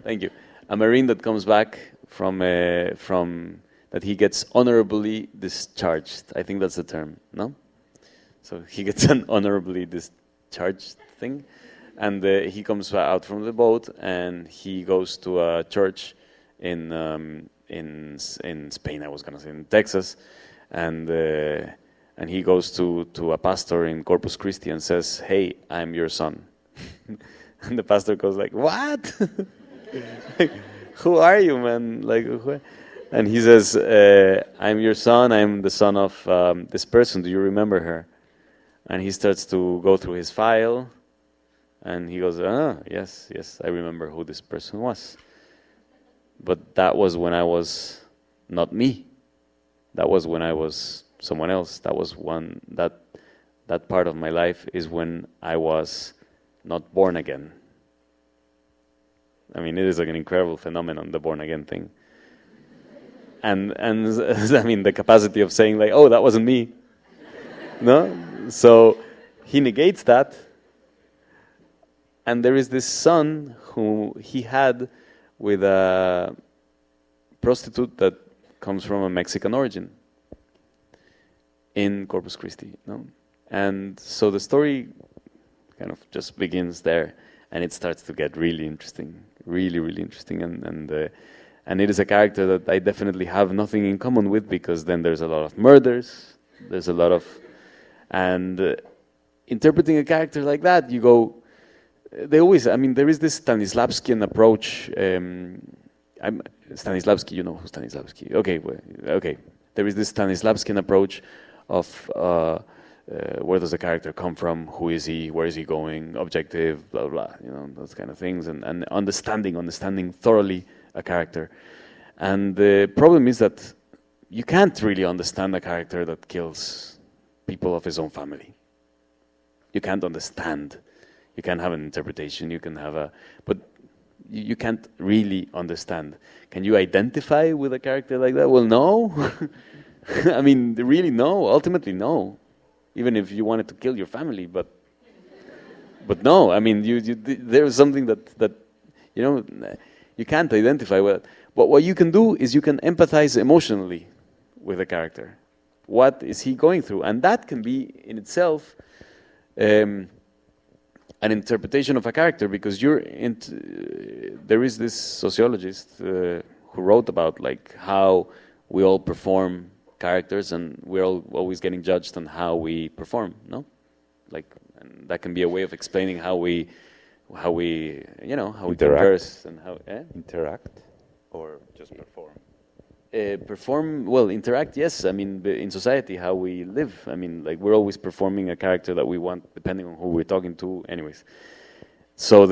thank you. A Marine that comes back from that he gets honorably discharged. I think that's the term, no? So he gets an honorably discharged thing, and he comes out from the boat and he goes to a church in Spain. I was gonna say in Texas, and he goes to a pastor in Corpus Christi and says, "Hey, I'm your son." And the pastor goes like, "What? Like, who are you, man?" Like, and he says, "I'm your son. I'm the son of this person. Do you remember her?" And he starts to go through his file, and he goes, yes, I remember who this person was. But that was when I was not me. That was when I was someone else. That was that part of my life is when I was not born again. I mean, it is like an incredible phenomenon, the born again thing. And I mean, the capacity of saying like, oh, that wasn't me. No? So he negates that. And there is this son who he had with a prostitute that comes from a Mexican origin in Corpus Christi, no? And so the story kind of just begins there, and it starts to get really interesting, really interesting, and it is a character that I definitely have nothing in common with, because then there's a lot of murders, there's a lot of, and interpreting a character like that, you go, they always, I mean, there is this Stanislavskian approach. Stanislavski, you know who Stanislavski? Okay. There is this Stanislavskian approach of where does the character come from, who is he, where is he going, objective, blah, blah, you know, those kind of things, and understanding thoroughly a character. And the problem is that you can't really understand a character that kills people of his own family. You can't understand. You can have an interpretation, you can have but you can't really understand. Can you identify with a character like that? Well, no. I mean, really, no. Ultimately, no. Even if you wanted to kill your family, but no. I mean, there's something that you know you can't identify with. But what you can do is you can empathize emotionally with a character. What is he going through? And that can be in itself an interpretation of a character, because there is this sociologist who wrote about like how we all perform characters, and we're all always getting judged on how we perform, no? Like, and that can be a way of explaining how we converse and how interact or just perform. Interact, yes. I mean, in society, how we live. I mean, like, we're always performing a character that we want, depending on who we're talking to. Anyways, so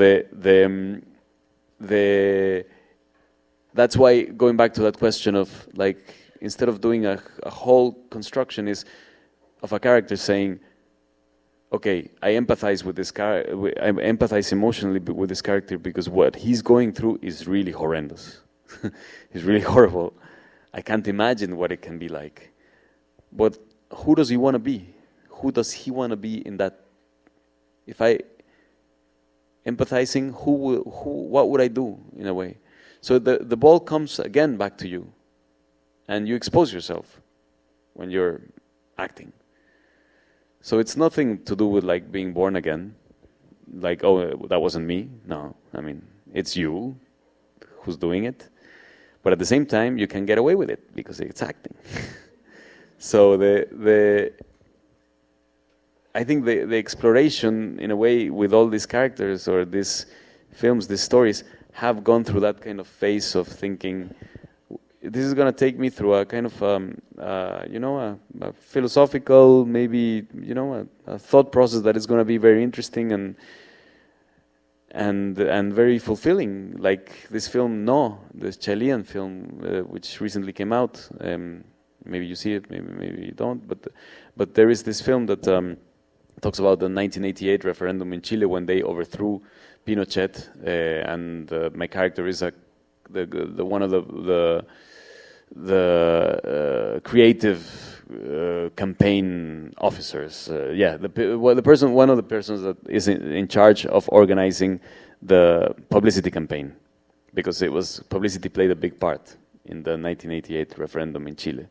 that's why, going back to that question of like, instead of doing a whole construction of a character saying, okay, I empathize with this character. I empathize emotionally with this character because what he's going through is really horrendous. It's really horrible. I can't imagine what it can be like. But who does he want to be? who does he want to be in that? If I empathizing, what would I do in a way? So the ball comes again back to you, and you expose yourself when you're acting. So it's nothing to do with like being born again, like, oh, that wasn't me. No, I mean, it's you who's doing it. But at the same time, you can get away with it because it's acting. So I think the exploration, in a way, with all these characters or these films, these stories, have gone through that kind of phase of thinking, this is going to take me through a kind of, a philosophical, maybe, a thought process that is going to be very interesting and very fulfilling. Like this film, No, this Chilean film, which recently came out. Maybe you see it, maybe you don't. But there is this film that talks about the 1988 referendum in Chile when they overthrew Pinochet, and my character is the one of the creative campaign officers. One of the persons that is in charge of organizing the publicity campaign, because publicity played a big part in the 1988 referendum in Chile.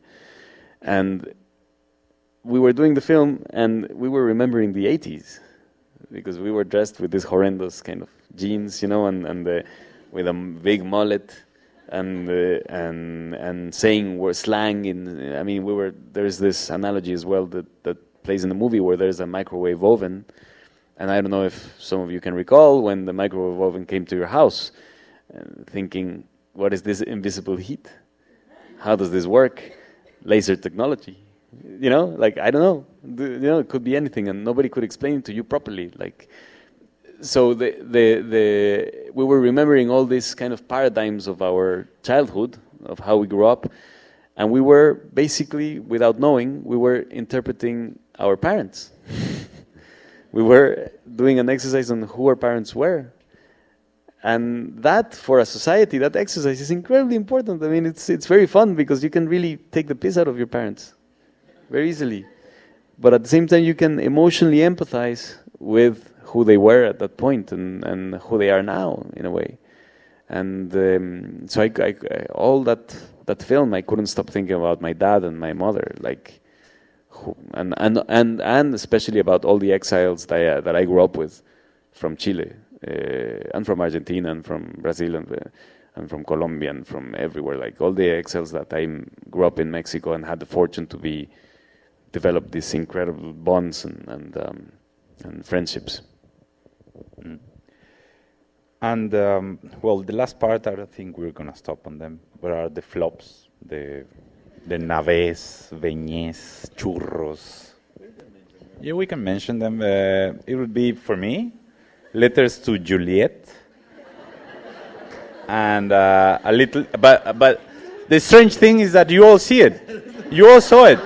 And we were doing the film, and we were remembering the 80s, because we were dressed with these horrendous kind of jeans, and with a big mullet, and saying we're slang. There's this analogy as well that plays in the movie where there's a microwave oven, and I don't know if some of you can recall when the microwave oven came to your house, thinking, what is this invisible heat? How does this work? Laser technology. I don't know. It could be anything, and nobody could explain it to you properly. So we were remembering all these kind of paradigms of our childhood, of how we grew up, and we were basically, without knowing, we were interpreting our parents. We were doing an exercise on who our parents were. And that, for a society, that exercise is incredibly important. I mean, it's very fun because you can really take the piss out of your parents very easily. But at the same time, you can emotionally empathize with who they were at that point and who they are now, in a way. And so all that film, I couldn't stop thinking about my dad and my mother, and especially about all the exiles that I grew up with from Chile. And from Argentina, and from Brazil, and from Colombia, and from everywhere. Like all the exiles that I grew up in Mexico and had the fortune to develop these incredible bonds and friendships. Mm. And the last part, I don't think we're gonna stop on them. What are the flops? The naves, beñes, churros. Yeah, we can mention them. It would be, for me, Letters to Juliet, and a little. But the strange thing is that you all see it. You all saw it,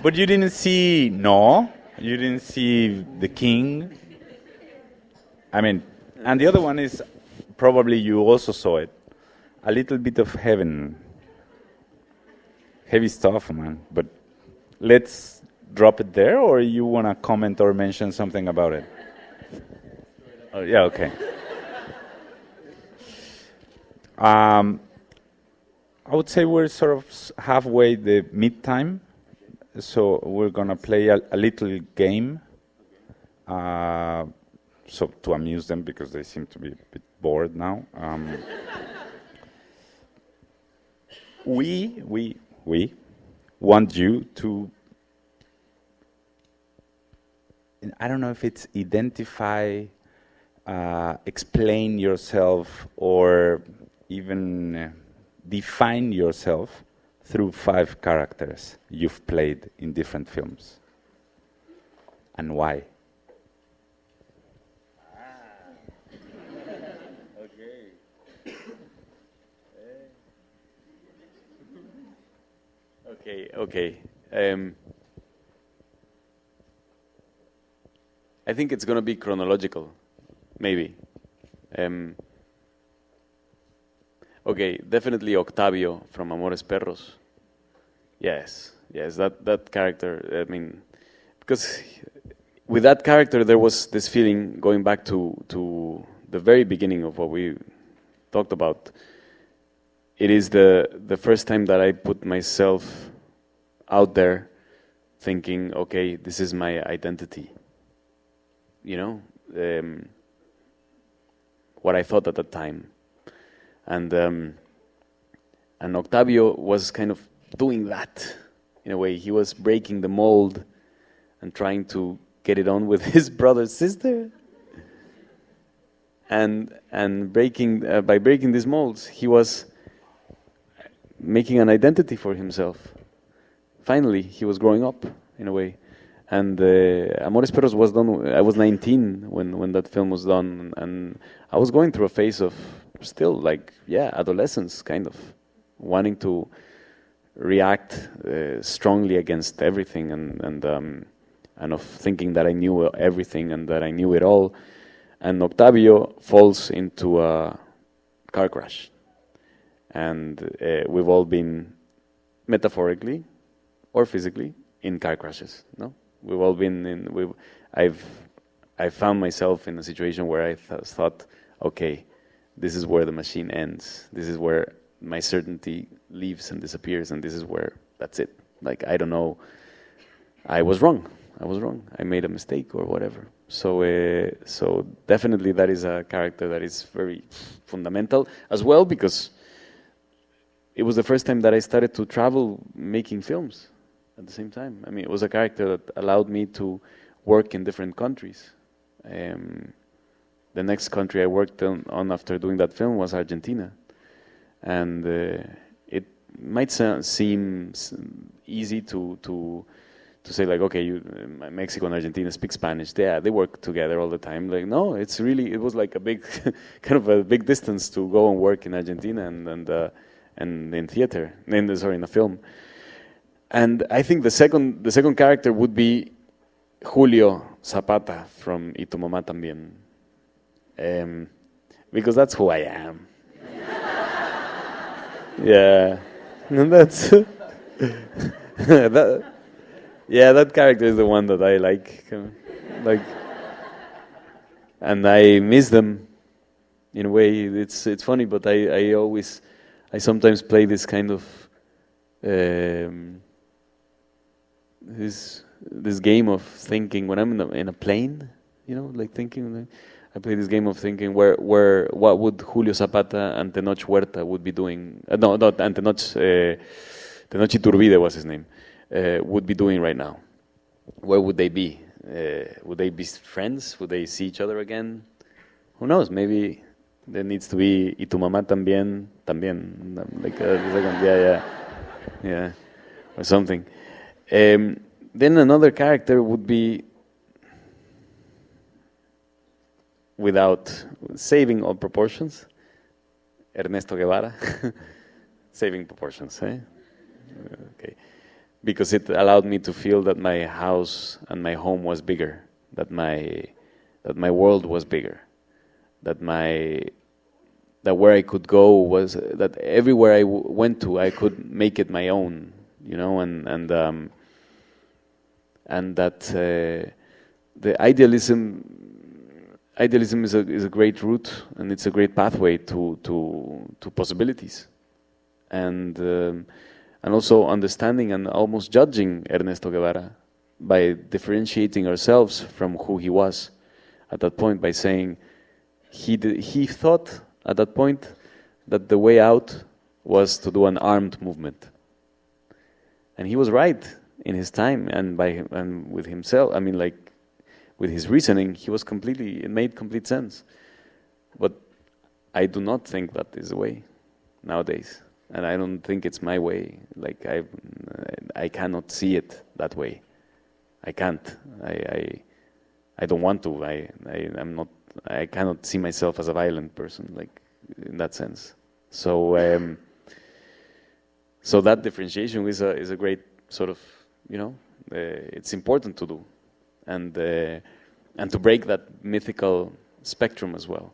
but you didn't see No. You didn't see The King. I mean, and the other one is probably you also saw it. A little bit of Heaven. Heavy stuff, man. But let's drop it there, or you wanna comment or mention something about it? Oh, yeah, okay. I would say we're sort of halfway the mid-time, so we're going to play a little game so to amuse them, because they seem to be a bit bored now. We want you to, I don't know if it's identify, explain yourself, or even define yourself through 5 characters you've played in different films. And why? Okay. I think it's going to be chronological, maybe. Okay, definitely Octavio from Amores Perros. Yes, that character. I mean, because with that character there was this feeling, going back to the very beginning of what we talked about. It is the first time that I put myself out there thinking, okay, this is my identity. You know, what I thought at the time. And Octavio was kind of doing that in a way. He was breaking the mold and trying to get it on with his brother, sister. And by breaking these molds, he was making an identity for himself. Finally, he was growing up in a way. And Amores Perros was done. I was 19 when that film was done, and I was going through a phase of still adolescence, kind of wanting to react strongly against everything, and of thinking that I knew everything and that I knew it all. And Octavio falls into a car crash, and we've all been, metaphorically or physically, in car crashes. No, we've all been in. I found myself in a situation where I thought, okay, this is where the machine ends. This is where my certainty leaves and disappears, and this is where that's it. Like, I don't know. I was wrong. I made a mistake or whatever. So definitely that is a character that is very fundamental as well, because it was the first time that I started to travel making films at the same time. I mean, it was a character that allowed me to work in different countries. The next country I worked on after doing that film was Argentina. And it might seem easy to say, like, okay, Mexico and Argentina speak Spanish. Yeah, they work together all the time. Like, no, it was like a big, kind of a big distance to go and work in Argentina and in theater, in a film. And I think the second character would be Julio Zapata from Y tu mamá también, because that's who I am. Yeah, and that's that character is the one that I like, and I miss them in a way. It's funny, but I sometimes play this kind of this game of thinking when I'm in a plane, like thinking. I play this game of thinking where what would Julio Zapata and Tenoch Huerta would be doing. No, not and Tenoch Iturbide was his name. Would be doing right now. Where would they be? Would they be friends? Would they see each other again? Who knows? Maybe there needs to be Y tu mamá también, like yeah, or something. Then another character would be, without saving all proportions, Ernesto Guevara. Saving proportions, eh? Okay. Because it allowed me to feel that my house and my home was bigger, that my world was bigger, that where I could go was, that everywhere I went to, I could make it my own, and that the idealism is a great route, and it's a great pathway to possibilities, and also understanding and almost judging Ernesto Guevara by differentiating ourselves from who he was at that point, by saying he thought at that point that the way out was to do an armed movement, and he was right in his time, and with himself. I mean, like, with his reasoning, it made complete sense. But I do not think that is the way nowadays. And I don't think it's my way. Like, I cannot see it that way. I can't. I don't want to. I'm not. I cannot see myself as a violent person, like, in that sense. So that differentiation is a great sort of, it's important to do, and to break that mythical spectrum as well,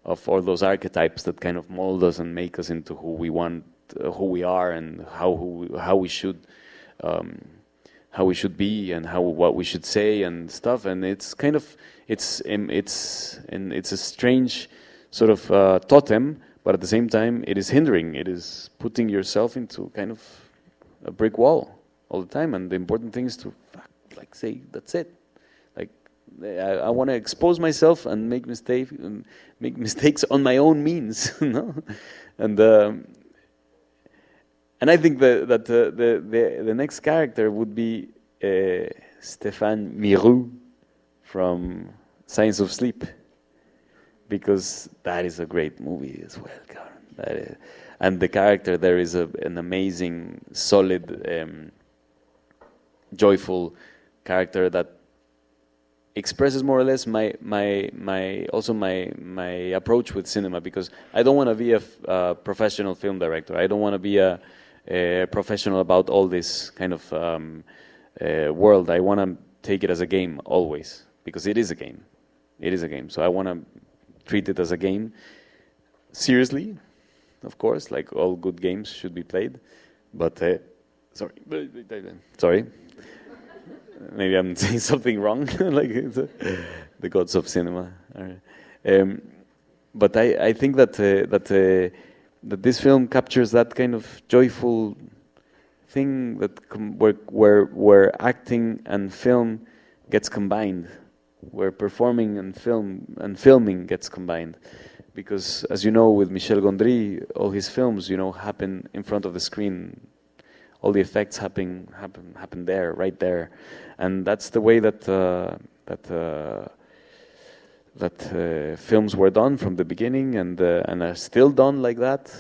of all those archetypes that kind of mold us and make us into who we want, who we are, and how we should how we should be and what we should say and stuff. And it's kind of it's a strange sort of totem, but at the same time it is hindering. It is putting yourself into kind of a brick wall all the time. And the important thing is to like say that's it. Like I want to expose myself and make mistakes on my own means, no? And I think that the next character would be Stéphane Mirou from Science of Sleep, because that is a great movie as well, Carr. And the character there is an amazing, solid, joyful character that expresses more or less my approach with cinema, because I don't want to be a professional film director. I don't want to be a professional about all this kind of world. I want to take it as a game always, because it is a game. It is a game. So I want to treat it as a game, seriously, of course, like all good games should be played. But sorry, maybe I'm saying something wrong, like the gods of cinema. But I think that this film captures that kind of joyful thing that where acting and film gets combined, where performing and filming gets combined. Because as you know, with Michel Gondry, all his films, happen in front of the screen. All the effects happen there, right there, and that's the way that films were done from the beginning, and are still done like that,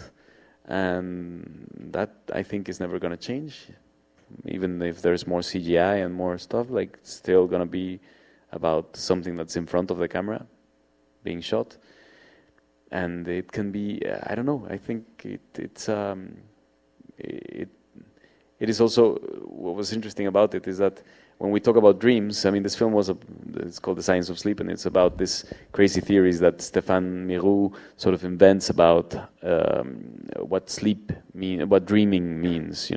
and that I think is never going to change, even if there's more CGI and more stuff. Like, it's still going to be about something that's in front of the camera, being shot, and it can be. I don't know. I think it is also, what was interesting about it is that when we talk about dreams, I mean, this film it's called The Science of Sleep, and it's about this crazy theories that Stéphane Mirou sort of invents about what sleep what dreaming means,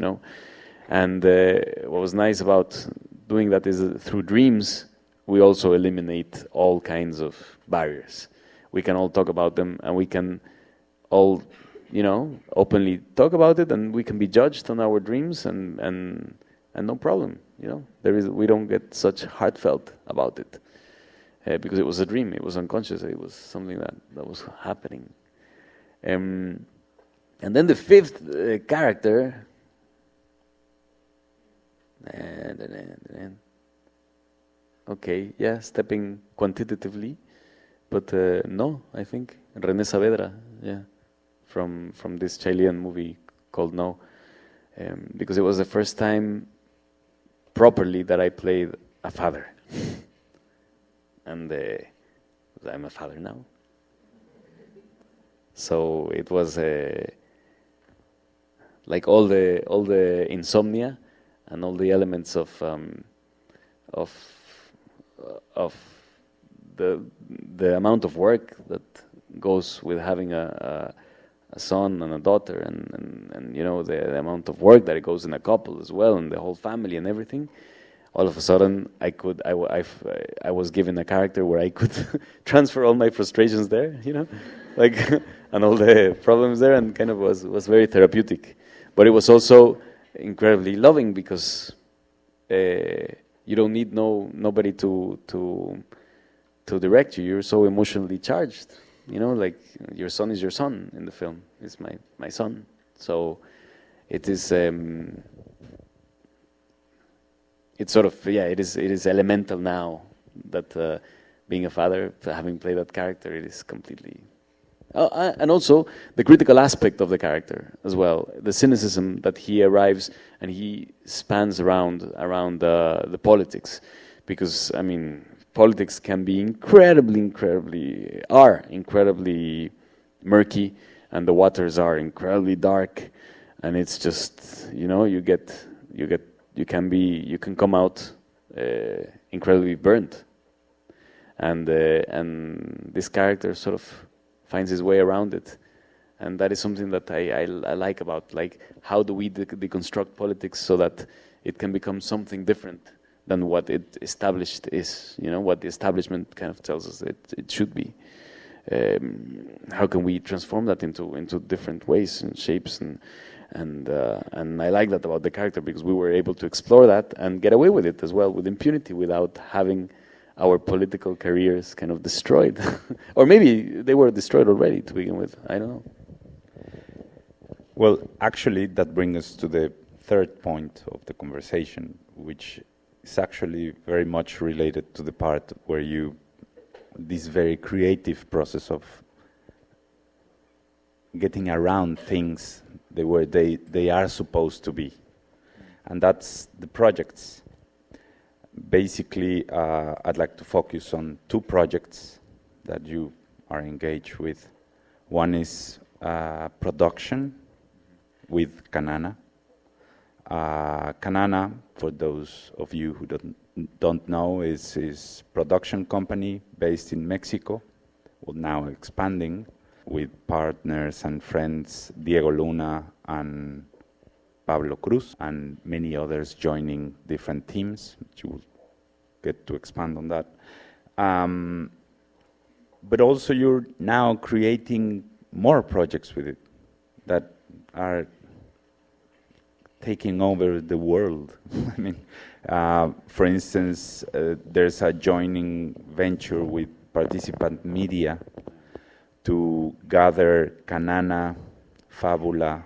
And what was nice about doing that is through dreams, we also eliminate all kinds of barriers. We can all talk about them, and we can all openly talk about it, and we can be judged on our dreams, and no problem, we don't get such heartfelt about it, because it was a dream, it was unconscious, it was something that was happening. And then the fifth character, stepping quantitatively, but no, I think René Saavedra, from this Chilean movie called No, because it was the first time properly that I played a father, and I'm a father now. So it was like all the insomnia and all the elements of the amount of work that goes with having a son and a daughter, and the amount of work that it goes in a couple as well, and the whole family and everything. All of a sudden, I was given a character where I could transfer all my frustrations there, like, and all the problems there, and kind of was very therapeutic. But it was also incredibly loving, because you don't need nobody to direct you. You're so emotionally charged. Like, your son is your son in the film. It's my son. So it is it's sort of, it is elemental now that being a father, having played that character, it is completely. And also the critical aspect of the character as well, the cynicism that he arrives and he spans around the politics, because I mean, politics can be incredibly murky, and the waters are incredibly dark, and it's just, you can come out incredibly burnt, and this character sort of finds his way around it, and that is something that I like about, like, how do we deconstruct politics so that it can become something different than what it established is, you know, what the establishment kind of tells us it should be. How can we transform that into different ways and shapes, and I like that about the character, because we were able to explore that and get away with it as well, with impunity, without having our political careers kind of destroyed. Or maybe they were destroyed already to begin with, I don't know. Well, actually, that brings us to the third point of the conversation, which is actually very much related to the part where this very creative process of getting around things the way they are supposed to be. And that's the projects. Basically, I'd like to focus on two projects that you are engaged with. One is production with Canana. Canana, for those of you who don't know, is production company based in Mexico, well, now expanding with partners and friends, Diego Luna and Pablo Cruz, and many others joining different teams, which you will get to expand on that. But also you're now creating more projects with it that are taking over the world. I mean, for instance, there's a joining venture with Participant Media to gather Canana, Fábula.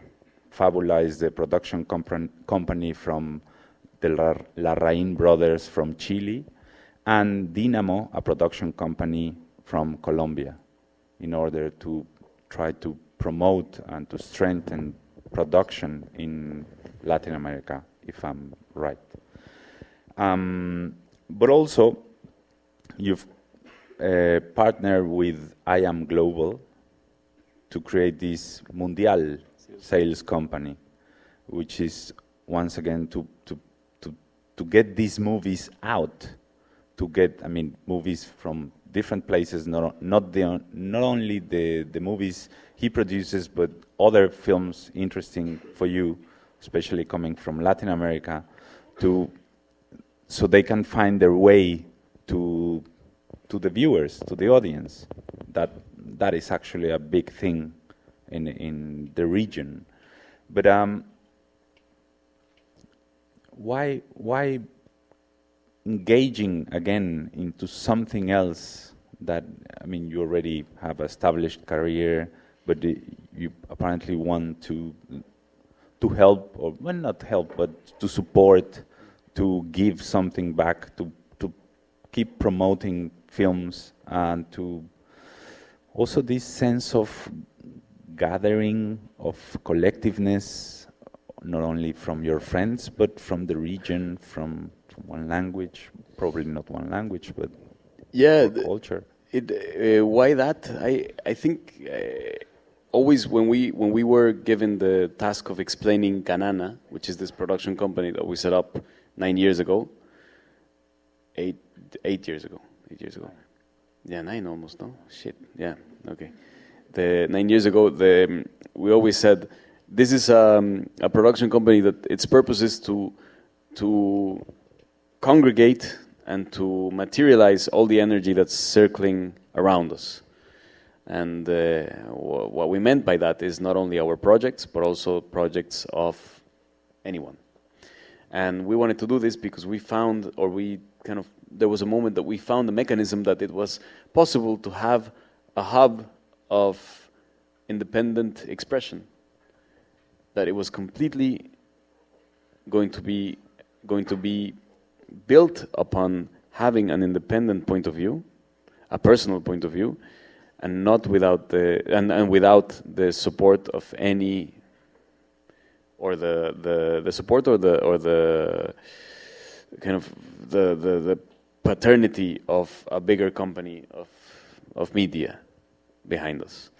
Fábula is the production company from the Larraín brothers from Chile, and Dynamo, a production company from Colombia, in order to try to promote and to strengthen production in Latin America, if I'm right. But also, you've partnered with I Am Global to create this Mundial sales company, which is once again to get these movies out, to get, I mean, movies from different places, not only the movies he produces, but other films interesting for you, especially coming from Latin America, so they can find their way to the viewers, to the audience. That is actually a big thing in the region. But why engaging again into something else that, I mean, you already have established career, but you apparently want to help, or well, not help, but to support, to give something back, to keep promoting films, and to also this sense of gathering, of collectiveness, not only from your friends, but from the region, from one language, probably not one language, but culture. Why that? I think always when we were given the task of explaining Canana, which is this production company that we set up 9 years ago, 8 years ago. Yeah, 9 almost, no? Shit, yeah, okay. 9 years ago, we always said, this is a production company that its purpose is to congregate and to materialize all the energy that's circling around us. And what we meant by that is not only our projects, but also projects of anyone. And we wanted to do this because we found, there was a moment that we found a mechanism that it was possible to have a hub of independent expression, that it was completely going to be built upon having an independent point of view, a personal point of view, and not without without the support of any, or the support or the kind of the paternity of a bigger company of media behind us.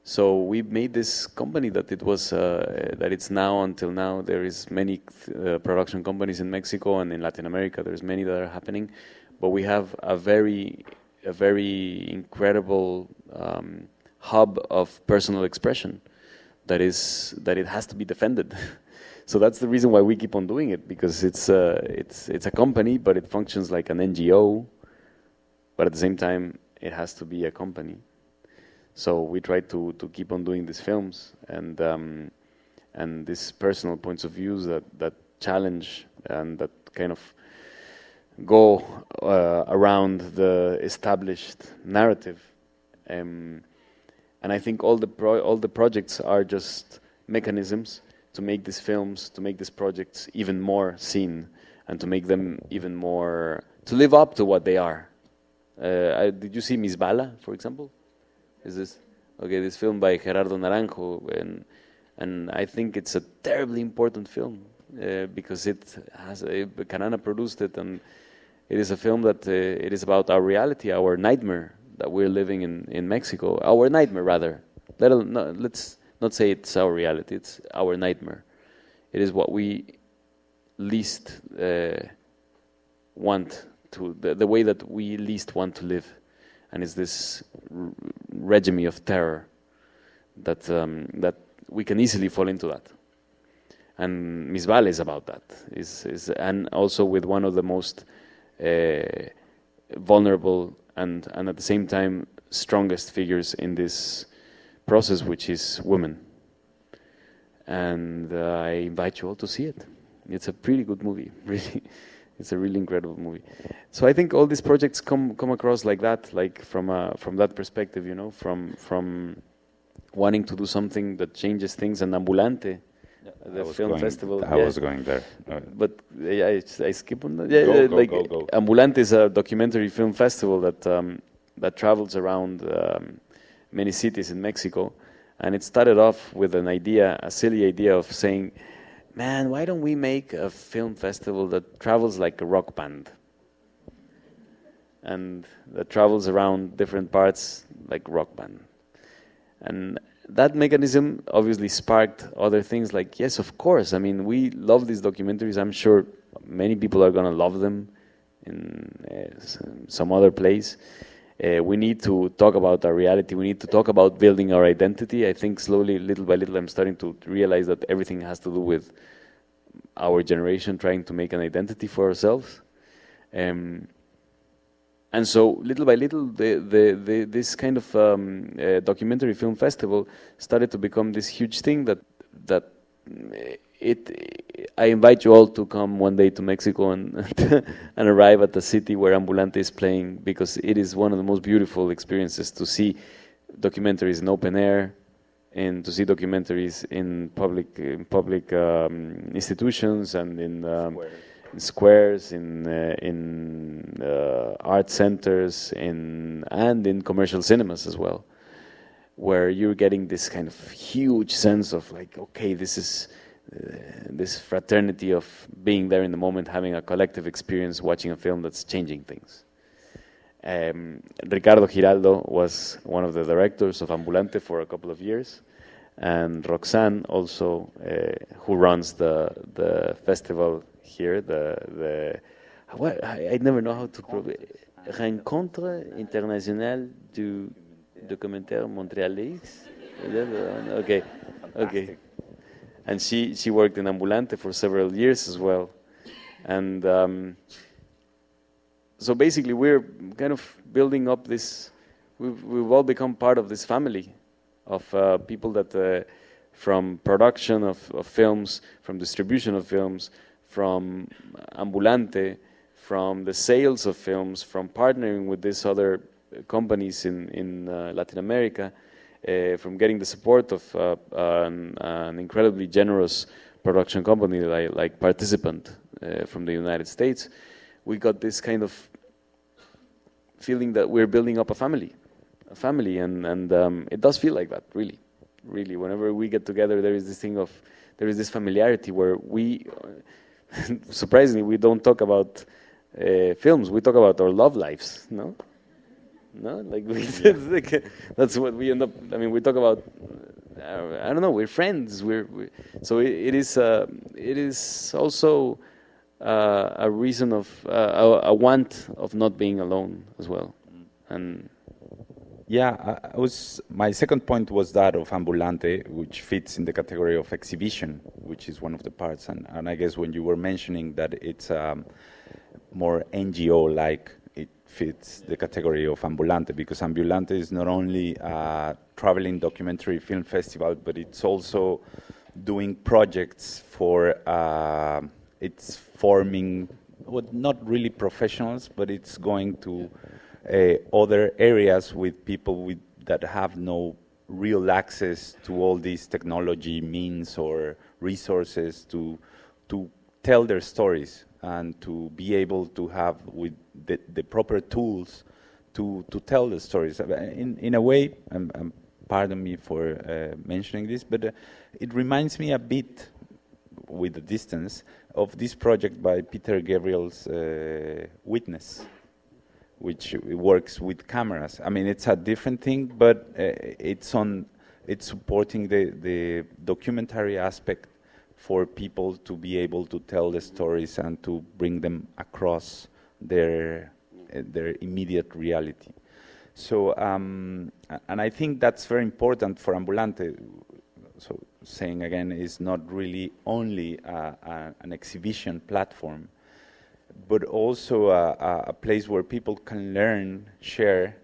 So we made this company that it's now, until now, there is many production companies in Mexico and in Latin America. There's many that are happening, but we have a very incredible hub of personal expression that it has to be defended. So that's the reason why we keep on doing it, because it's a company, but it functions like an NGO, but at the same time it has to be a company. So we try to keep on doing these films and these personal points of views that challenge and that kind of go around the established narrative. And I think all the projects are just mechanisms to make these films, to make these projects even more seen, and to make them even more, to live up to what they are. Did you see Miss Bala, for example? Is this okay? This film by Gerardo Naranjo, and I think it's a terribly important film because it has Canana produced it, and it is a film that it is about our reality, our nightmare that we're living in Mexico. Our nightmare, rather. Let's not say it's our reality; it's our nightmare. It is what we least want to, the way that we least want to live. And it's this regime of terror that that we can easily fall into that. And Miss Vale is about that. And also with one of the most vulnerable and at the same time strongest figures in this process, which is women. And I invite you all to see it. It's a pretty good movie, really. It's a really incredible movie. So I think all these projects come across like that, like from that perspective, you know, from wanting to do something that changes things. And Ambulante, the film festival. I was going there. But I skip on that. Yeah, go. Ambulante is a documentary film festival that travels around many cities in Mexico, and it started off with a silly idea of saying, man, why don't we make a film festival that travels like a rock band? And that travels around different parts like rock band. And that mechanism obviously sparked other things like, yes, of course. I mean, we love these documentaries. I'm sure many people are going to love them in some other place. We need to talk about our reality. We need to talk about building our identity. I think slowly, little by little, I'm starting to realize that everything has to do with our generation trying to make an identity for ourselves. And so, little by little, this kind of documentary film festival started to become this huge thing that I invite you all to come one day to Mexico and and arrive at the city where Ambulante is playing, because it is one of the most beautiful experiences to see documentaries in open air and to see documentaries in public institutions and in squares, in art centers, and in commercial cinemas as well, where you're getting this kind of huge sense of like, okay, this is this fraternity of being there in the moment, having a collective experience, watching a film that's changing things. Ricardo Giraldo was one of the directors of Ambulante for a couple of years, and Roxanne also, who runs the festival here, I never know how to pronounce it. Rencontre Internationale du Documentaire Montréalais. Okay. And she worked in Ambulante for several years as well. And so basically we're kind of building up this, we've all become part of this family of people that from production of films, from distribution of films, from Ambulante, from the sales of films, from partnering with these other companies in Latin America, from getting the support of an incredibly generous production company like Participant from the United States. We got this kind of feeling that we're building up a family, and it does feel like that, really. Whenever we get together, there is this familiarity where we, surprisingly, we don't talk about films. We talk about our love lives, no? Like that's what we end up. I mean, we talk about. I don't know. We're friends. So it is also a reason of a want of not being alone as well, and Yeah, my second point was that of ambulante, which fits in the category of exhibition, which is one of the parts. And I guess when you were mentioning that it's more NGO-like, it fits the category of ambulante, because ambulante is not only a traveling documentary film festival, but it's also doing projects for, it's forming, well, not really professionals, but it's going to other areas with people that have no real access to all these technology means or resources to tell their stories and to be able to have with the proper tools to tell the stories. In a way, pardon me for mentioning this, but it reminds me a bit, with the distance, of this project by Peter Gabriel's Witness, which works with cameras. I mean, it's a different thing, but it's supporting the documentary aspect for people to be able to tell the stories and to bring them across their immediate reality. So, and I think that's very important for Ambulante. So, saying again, is not really only an exhibition platform, but also a place where people can learn, share,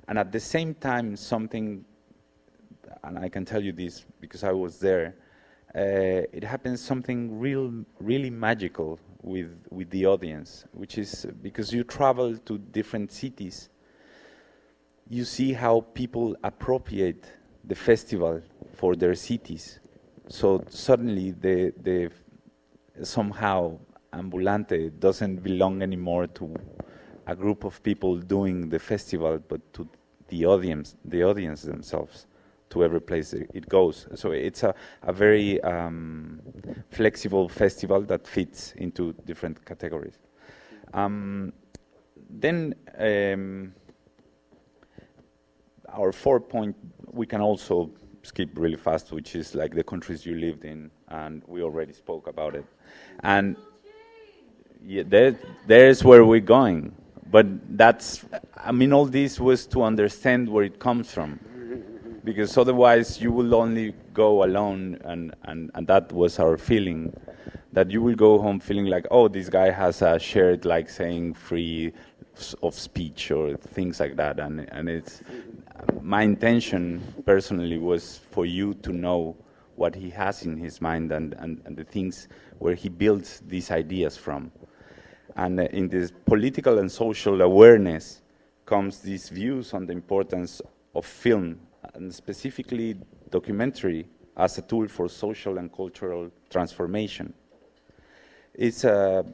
and at the same time something, and I can tell you this because I was there, it happens something really magical with the audience, which is because you travel to different cities, you see how people appropriate the festival for their cities. So suddenly the somehow Ambulante doesn't belong anymore to a group of people doing the festival, but to the audience themselves, to every place it goes. So it's a very flexible festival that fits into different categories. Then our fourth point, we can also skip really fast, which is like the countries you lived in, and we already spoke about it. And yeah, there's where we're going. But that's, I mean, all this was to understand where it comes from. Because otherwise you will only go alone, and that was our feeling, that you will go home feeling like, oh, this guy has a shared, like, saying free of speech or things like that. And it's, my intention personally was for you to know what he has in his mind and the things where he builds these ideas from. And in this political and social awareness comes these views on the importance of film, and specifically documentary, as a tool for social and cultural transformation. It's I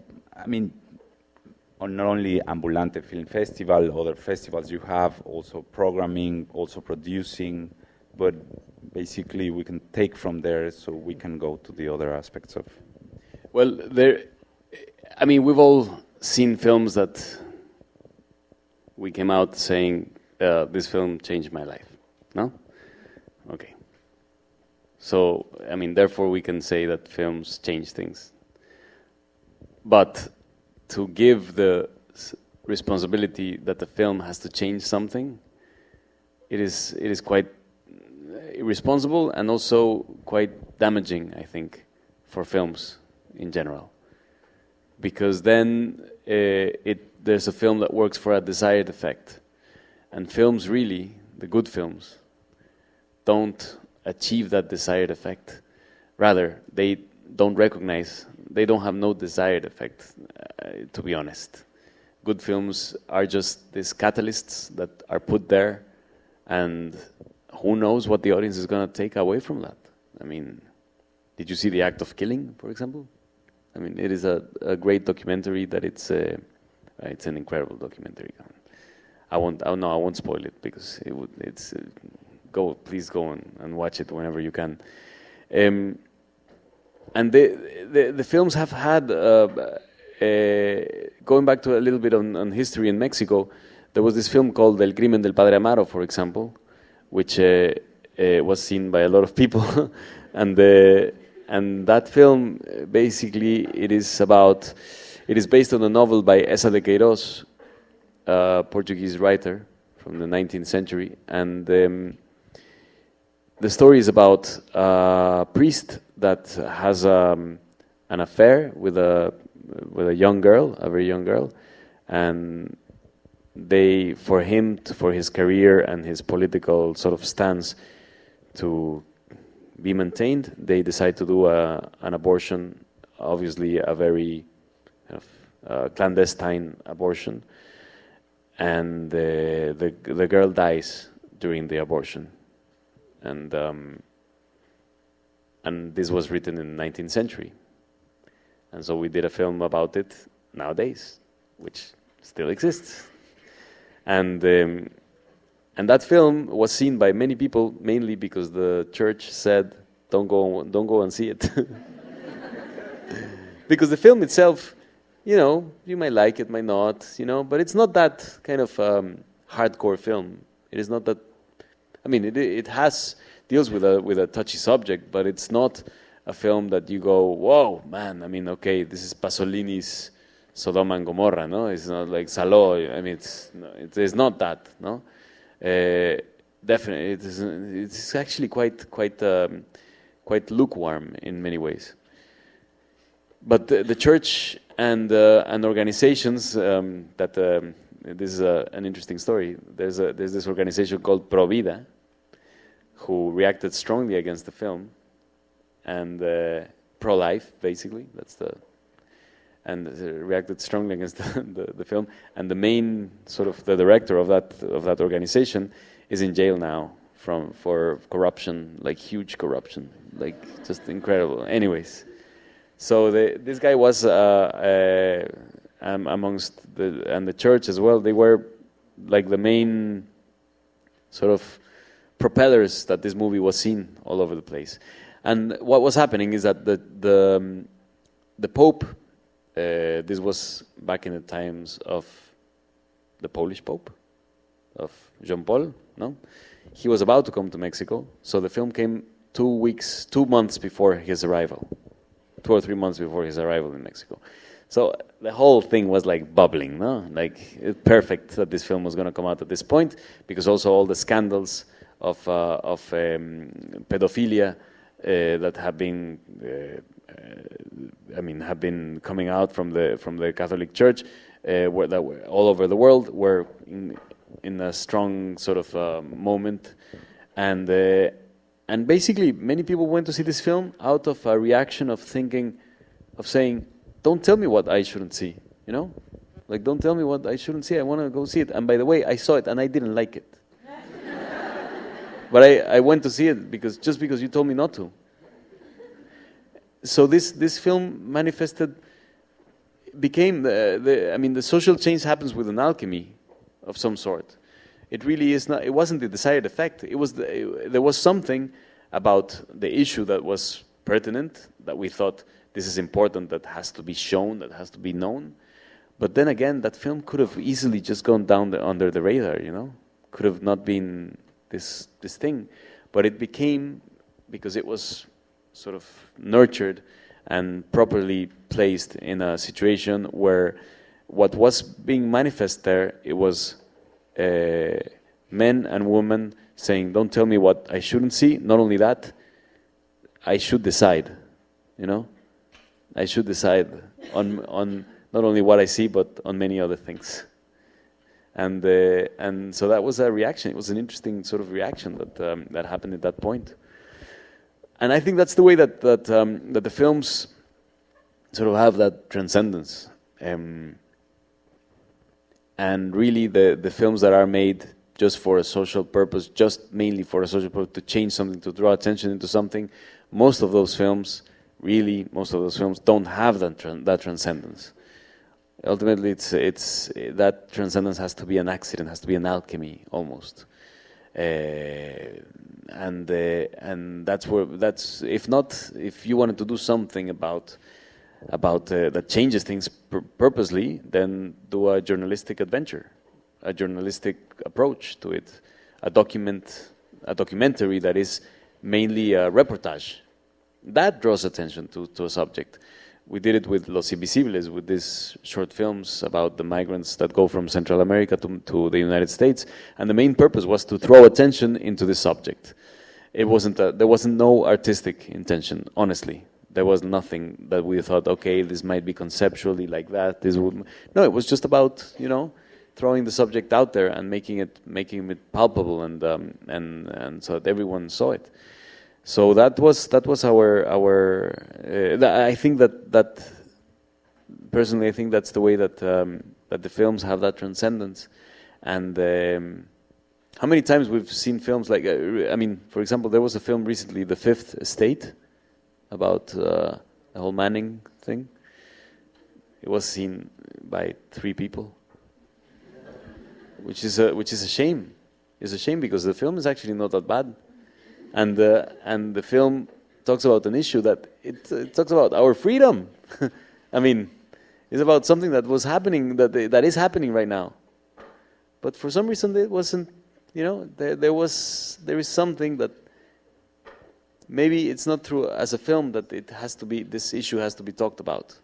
mean, not only Ambulante Film Festival, other festivals you have, also programming, also producing, but basically we can take from there so we can go to the other aspects of. Well, I mean, we've all seen films that we came out saying, this film changed my life, no? Okay. So, I mean, therefore we can say that films change things. But to give the responsibility that the film has to change something, it is quite irresponsible and also quite damaging, I think, for films in general. Because then there's a film that works for a desired effect. And films really, the good films, don't achieve that desired effect. Rather, they don't recognize, they don't have no desired effect, to be honest. Good films are just these catalysts that are put there, and who knows what the audience is going to take away from that. I mean, did you see The Act of Killing, for example? I mean, it is a great documentary that it's an incredible documentary. I won't spoil it because please go and watch it whenever you can. And the films have had, going back to a little bit on history in Mexico, there was this film called El Crimen del Padre Amaro, for example, which was seen by a lot of people, and that film, basically, it is based on a novel by Essa de Queiroz, a Portuguese writer, from the 19th century, and the story is about a priest that has an affair with a young girl, a very young girl, and for his career and his political sort of stance to be maintained, they decide to do an abortion, obviously a very kind of clandestine abortion, and the girl dies during the abortion, and this was written in the 19th century, and so we did a film about it nowadays, which still exists. And that film was seen by many people, mainly because the church said, "Don't go and see it," because the film itself, you might like it, might not, but it's not that kind of hardcore film. It is not that. I mean, it deals with a touchy subject, but it's not a film that you go, "Whoa, man!" I mean, okay, this is Pasolini's Sodoma and Gomorrah, no? It's not like Salo. I mean, it's not that, no? Definitely, it's actually quite lukewarm in many ways. But the church and organizations this is an interesting story. There's this organization called Pro Vida, who reacted strongly against the film, and pro-life, basically. Reacted strongly against the film, and the main sort of the director of that organization is in jail now for corruption, like huge corruption, like just incredible. Anyways, so this guy was amongst the church as well. They were like the main sort of propellers that this movie was seen all over the place. And what was happening is that the Pope. This was back in the times of the Polish Pope, of Jean Paul, no? He was about to come to Mexico, so the film came 2 months before his arrival, 2 or 3 months before his arrival in Mexico. So the whole thing was like bubbling, no? Like perfect that this film was going to come out at this point, because also all the scandals of pedophilia that have been have been coming out from the Catholic Church, that were all over the world, were in a strong sort of moment, and basically many people went to see this film out of a reaction of saying, "Don't tell me what I shouldn't see," like don't tell me what I shouldn't see. I want to go see it. And by the way, I saw it and I didn't like it, but I went to see it because you told me not to. So this film became the social change happens with an alchemy of some sort. It really is not. It wasn't the desired effect. There was something about the issue that was pertinent, that we thought this is important, that has to be shown, that has to be known. But then again, that film could have easily just gone down under the radar. Could have not been this thing, but it became, because it was sort of nurtured and properly placed in a situation where what was being manifest there, it was men and women saying, "Don't tell me what I shouldn't see. Not only that, I should decide. I should decide on not only what I see, but on many other things." And so that was a reaction. It was an interesting sort of reaction that happened at that point. And I think that's the way that the films sort of have that transcendence. And really the films that are made just for a social purpose, just mainly for a social purpose, to change something, to draw attention into something, most of those films don't have that transcendence. Ultimately, it's that transcendence has to be an accident, has to be an alchemy almost. And that's if you wanted to do something about that changes things purposely, then do a journalistic adventure, a journalistic approach to it, a documentary that is mainly a reportage that draws attention to a subject. we did it with Los Invisibles, with these short films about the migrants that go from Central America to the United States. And the main purpose was to throw attention into this subject. It wasn't there wasn't no artistic intention, honestly. There was nothing that we thought, okay, this might be conceptually like that. No, it was just about, throwing the subject out there and making it palpable and so that everyone saw it. So that was our. I think that personally, I think that's the way that that the films have that transcendence. And how many times we've seen films like, for example, there was a film recently, The Fifth Estate, about the whole Manning thing. It was seen by 3 people, which is a shame. It's a shame because the film is actually not that bad. And the film talks about an issue that it talks about our freedom. It's about something that was happening, that is happening right now. But for some reason it wasn't. There is something that maybe it's not true as a film that this issue has to be talked about.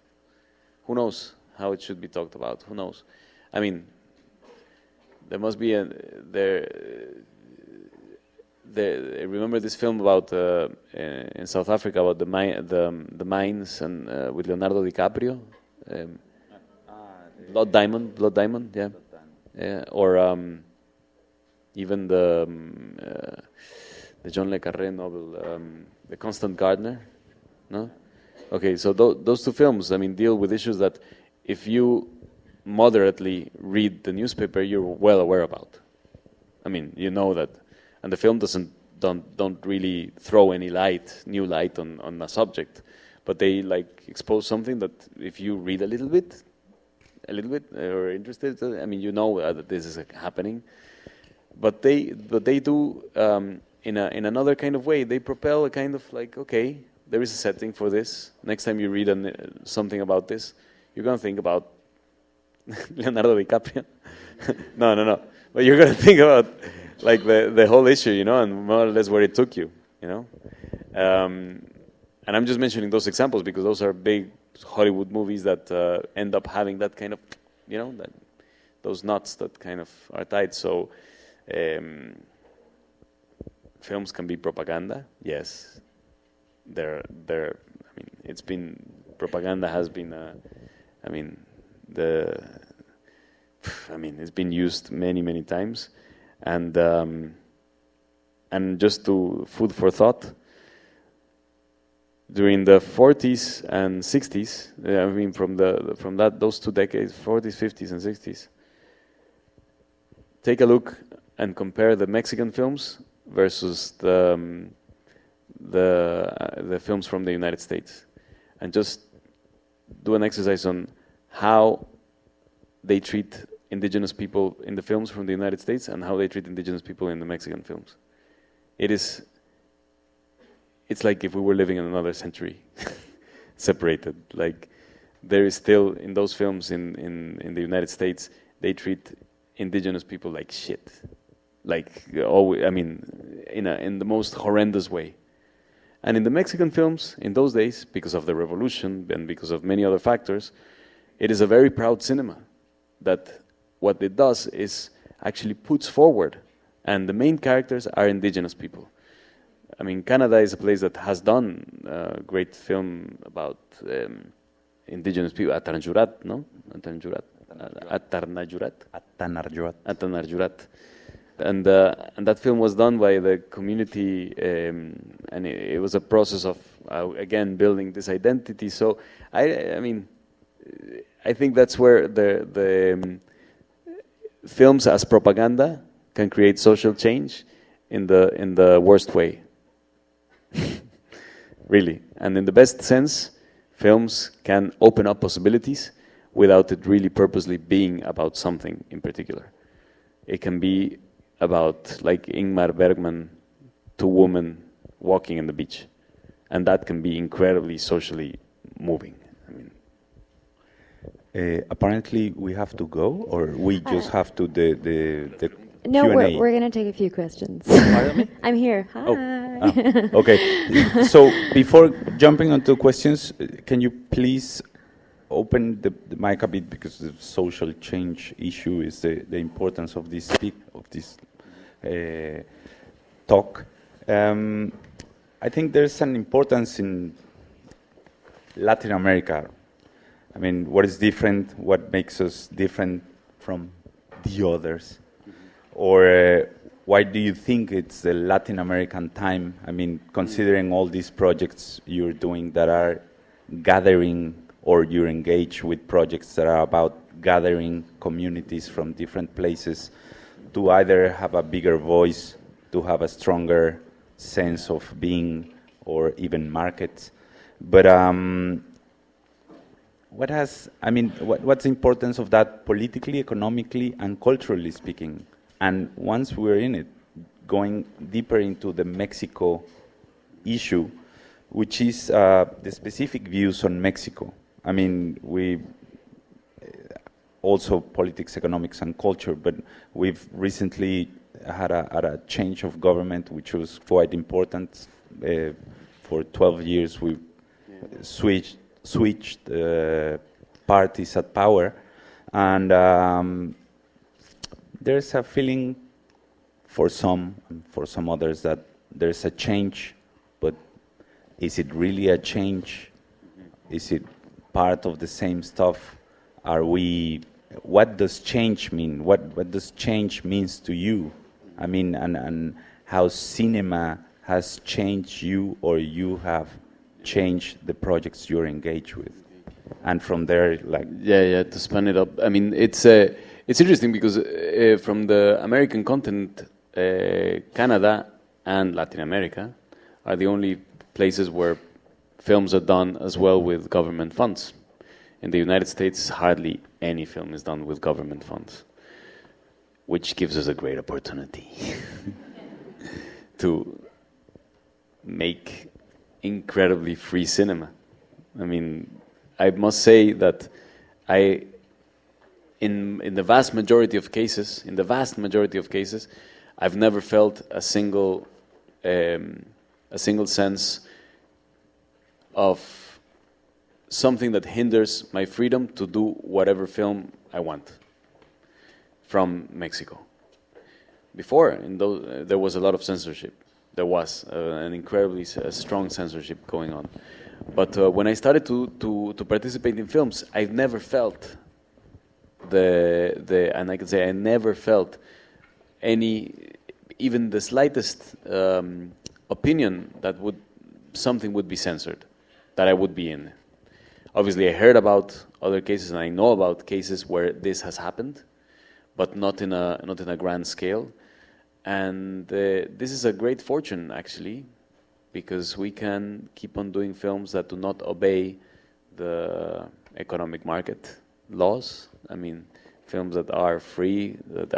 Who knows how it should be talked about? Who knows? There must be I remember this film about in South Africa about the mines and with Leonardo DiCaprio, Blood Diamond, yeah, or even the John le Carré novel, The Constant Gardener, no? Okay, so those 2 films, deal with issues that if you moderately read the newspaper, you're well aware about. You know that. And the film don't really throw any new light on a subject, but they expose something that if you read a little bit, or interested, you know that this is happening. But they do in another kind of way. They propel a kind of okay, there is a setting for this. Next time you read something about this, you're gonna think about Leonardo DiCaprio. No. But you're gonna think about the whole issue, and more or less where it took you, And I'm just mentioning those examples because those are big Hollywood movies that end up having that kind of, those knots that kind of are tied. So films can be propaganda, yes. It's been propaganda has been, it's been used many times. And just to food for thought, during the 40s and 60s, from those 2 decades, 40s, 50s, and 60s, take a look and compare the Mexican films versus the films from the United States, and just do an exercise on how they treat indigenous people in the films from the United States and how they treat indigenous people in the Mexican films. It's like if we were living in another century, separated. There is still, in those films in the United States, they treat indigenous people like shit. In the most horrendous way. And in the Mexican films, in those days, because of the revolution and because of many other factors, it is a very proud cinema that what it does is actually puts forward, and the main characters are indigenous people. Canada is a place that has done a great film about indigenous people, Atanarjurat, no? Atanarjurat. And that film was done by the community, and it was a process of, again, building this identity. So, I think that's where the films as propaganda can create social change in the worst way. Really. And in the best sense, films can open up possibilities without it really purposely being about something in particular. It can be about, like Ingmar Bergman, 2 women walking on the beach. And that can be incredibly socially moving. Apparently we have to go, or we just have to the No, Q&A? we're going to take a few questions. Pardon me? I'm here. Hi. Oh. Okay. So before jumping onto questions, can you please open the mic a bit, because the social change issue is the importance of this talk. I think there's an importance in Latin America. I mean, what is different? What makes us different from the others? Or why do you think it's the Latin American time? I mean, considering all these projects you're doing that are gathering, or you're engaged with projects that are about gathering communities from different places to either have a bigger voice, to have a stronger sense of being, or even markets. But what's the importance of that politically, economically, and culturally speaking? And once we're in it, going deeper into the Mexico issue, which is the specific views on Mexico. I mean, we also politics, economics, and culture, but we've recently had a change of government, which was quite important. For 12 years, we switched parties at power, and there's a feeling for some, and for some others, that there's a change, but is it really a change? Is it part of the same stuff? What does change mean? What does change means to you? I mean, and how cinema has changed you, or you have changed the projects you're engaged with. And from there, like... Yeah, to span it up. I mean, it's interesting because from the American continent, Canada and Latin America are the only places where films are done as well with government funds. In the United States, hardly any film is done with government funds, which gives us a great opportunity to make incredibly free cinema. I mean, I must say that in the vast majority of cases, I've never felt a single sense of something that hinders my freedom to do whatever film I want from Mexico. Before, there was a lot of censorship. There was an incredibly strong censorship going on. But when I started to participate in films, I've never felt and I can say I never felt even the slightest opinion that something would be censored, that I would be in. Obviously, I heard about other cases, and I know about cases where this has happened, but not in a grand scale. And this is a great fortune, actually, because we can keep on doing films that do not obey the economic market laws. I mean, films that are free, that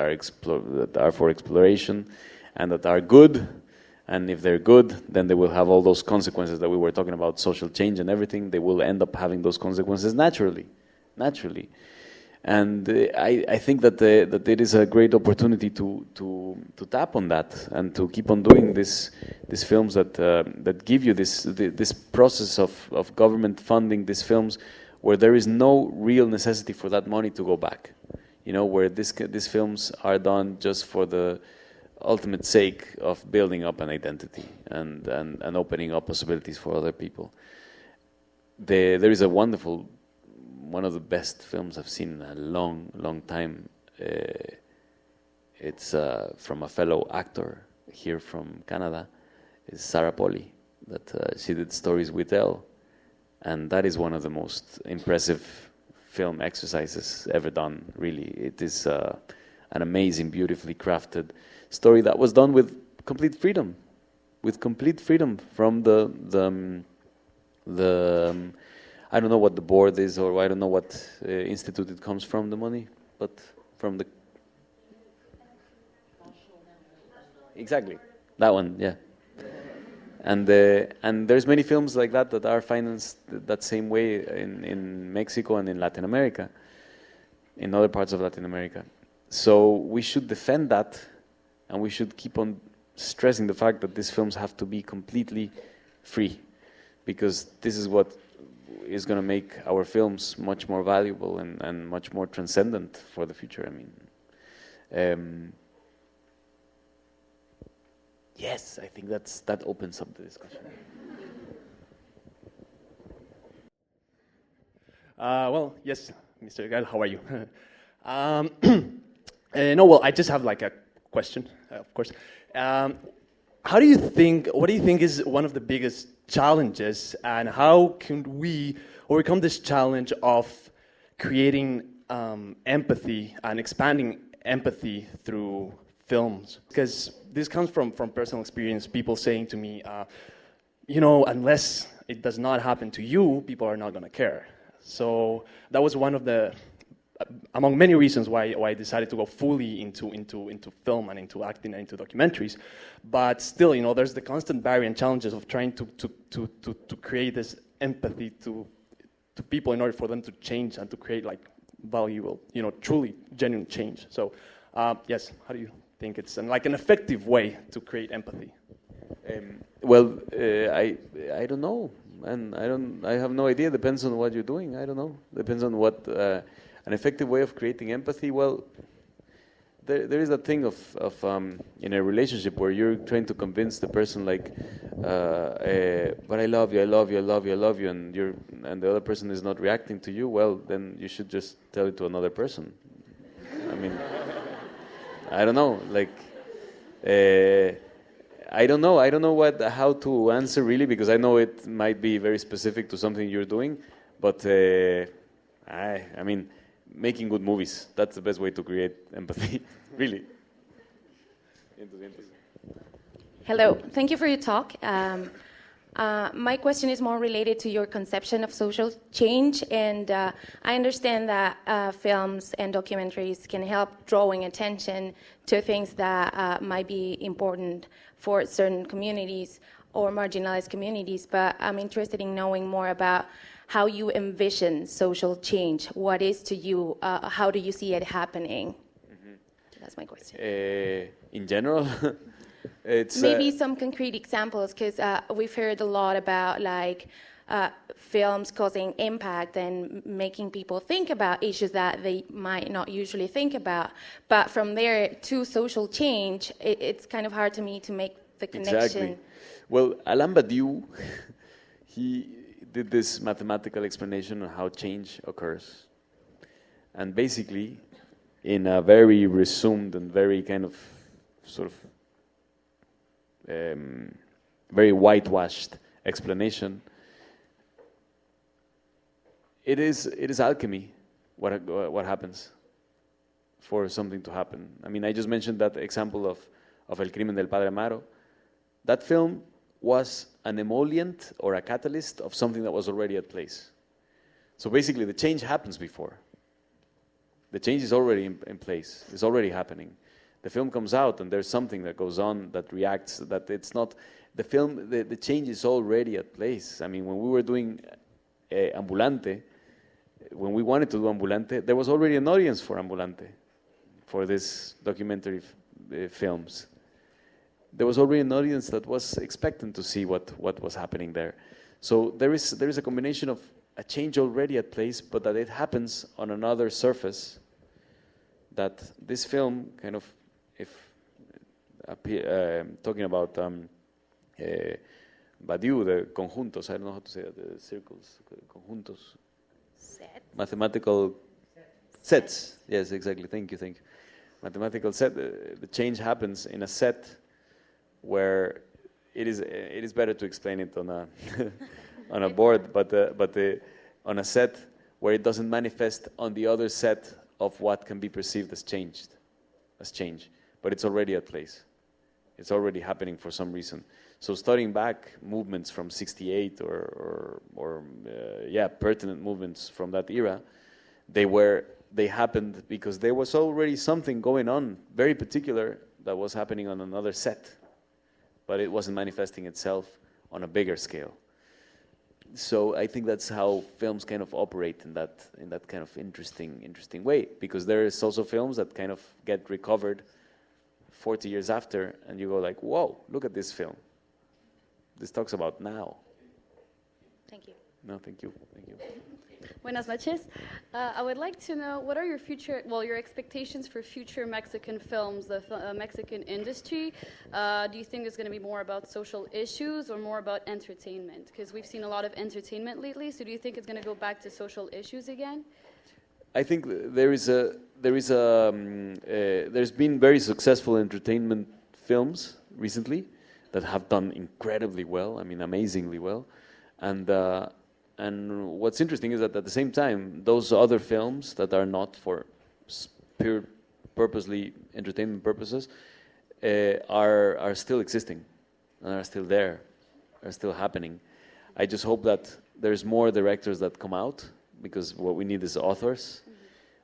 are for exploration, and that are good. And if they're good, then they will have all those consequences that we were talking about, social change and everything. They will end up having those consequences naturally. And I think that it is a great opportunity to tap on that and to keep on doing these films that give you this process of government funding these films where there is no real necessity for that money to go back. You know, where these films are done just for the ultimate sake of building up an identity and opening up possibilities for other people. There is a wonderful, one of the best films I've seen in a long time. It's from a fellow actor here from Canada. It's Sarah Polley, that she did Stories We Tell, and that is one of the most impressive film exercises ever done. Really, it is an amazing, beautifully crafted story that was done with complete freedom, from the I don't know what the board is, or I don't know what institute it comes from, the money, but from the... Exactly, that one, yeah. And there's many films like that are financed that same way in Mexico and in Latin America, in other parts of Latin America. So we should defend that, and we should keep on stressing the fact that these films have to be completely free, because this is what is going to make our films much more valuable and much more transcendent for the future. I mean, yes, I think that opens up the discussion. Well, yes, Mr. Gael, how are you? No, well, I just have like a question, of course. What do you think is one of the biggest challenges, and how can we overcome this challenge of creating empathy and expanding empathy through films? Because this comes from personal experience, people saying to me, unless it does not happen to you, people are not going to care. So that was one of the, among many reasons why I decided to go fully into film and into acting and into documentaries. But still, there's the constant barrier and challenges of trying to create this empathy to people in order for them to change and to create like valuable, truly genuine change. So yes, how do you think it's an effective way to create empathy? Well, I don't know, and I have no idea. Depends on what you're doing. I don't know. Depends on what an effective way of creating empathy. Well, there is that thing of in a relationship where you're trying to convince the person like, but I love you, I love you, I love you, I love you, and the other person is not reacting to you. Well, then you should just tell it to another person. I mean, I don't know, like. I don't know how to answer really, because I know it might be very specific to something you're doing, but I mean, making good movies, that's the best way to create empathy, really. Hello, thank you for your talk. My question is more related to your conception of social change, and I understand that films and documentaries can help drawing attention to things that might be important for certain communities or marginalized communities, but I'm interested in knowing more about how you envision social change. What is to you, how do you see it happening? Mm-hmm. That's my question. In general? It's, maybe some concrete examples, because we've heard a lot about films causing impact and making people think about issues that they might not usually think about. But from there to social change, it's kind of hard to me to make the connection. Exactly. Well, Alain Badiou, he did this mathematical explanation on how change occurs. And basically, in a very resumed and very kind of sort of very whitewashed explanation, it is alchemy what happens for something to happen. I mean, I just mentioned that example of El Crimen del Padre Amaro. That film was an emollient or a catalyst of something that was already at place. So basically, the change happens before. The change is already in place. It's already happening. The film comes out and there's something that goes on that reacts, that it's not, the film, the change is already at place. I mean, when we were doing Ambulante, when we wanted to do Ambulante, there was already an audience for Ambulante, for this documentary films. There was already an audience that was expectant to see what was happening there. So there is a combination of a change already at place, but that it happens on another surface, that this film kind of, if talking about Badiou, the conjuntos, I don't know how to say that, the circles, conjuntos. Set. Mathematical sets. Yes, exactly. Thank you. Mathematical set. The change happens in a set where it is better to explain it on a on a board, but on a set where it doesn't manifest on the other set of what can be perceived as change, but it's already at place. It's already happening for some reason. So studying back movements from '68 or pertinent movements from that era, they happened because there was already something going on very particular that was happening on another set, but it wasn't manifesting itself on a bigger scale. So I think that's how films kind of operate in that kind of interesting way, because there is also films that kind of get recovered 40 years after, and you go like, whoa, look at this film. This talks about now. Thank you. No, thank you. Thank you. Buenas noches. I would like to know what are your expectations for future Mexican films, the Mexican industry. Do you think it's going to be more about social issues or more about entertainment? Because we've seen a lot of entertainment lately. So do you think it's going to go back to social issues again? I think there's been very successful entertainment films recently that have done incredibly well. I mean, amazingly well, and what's interesting is that at the same time, those other films that are not for pure, purposely entertainment purposes are still existing and are still there, are still happening. I just hope that there's more directors that come out, because what we need is authors.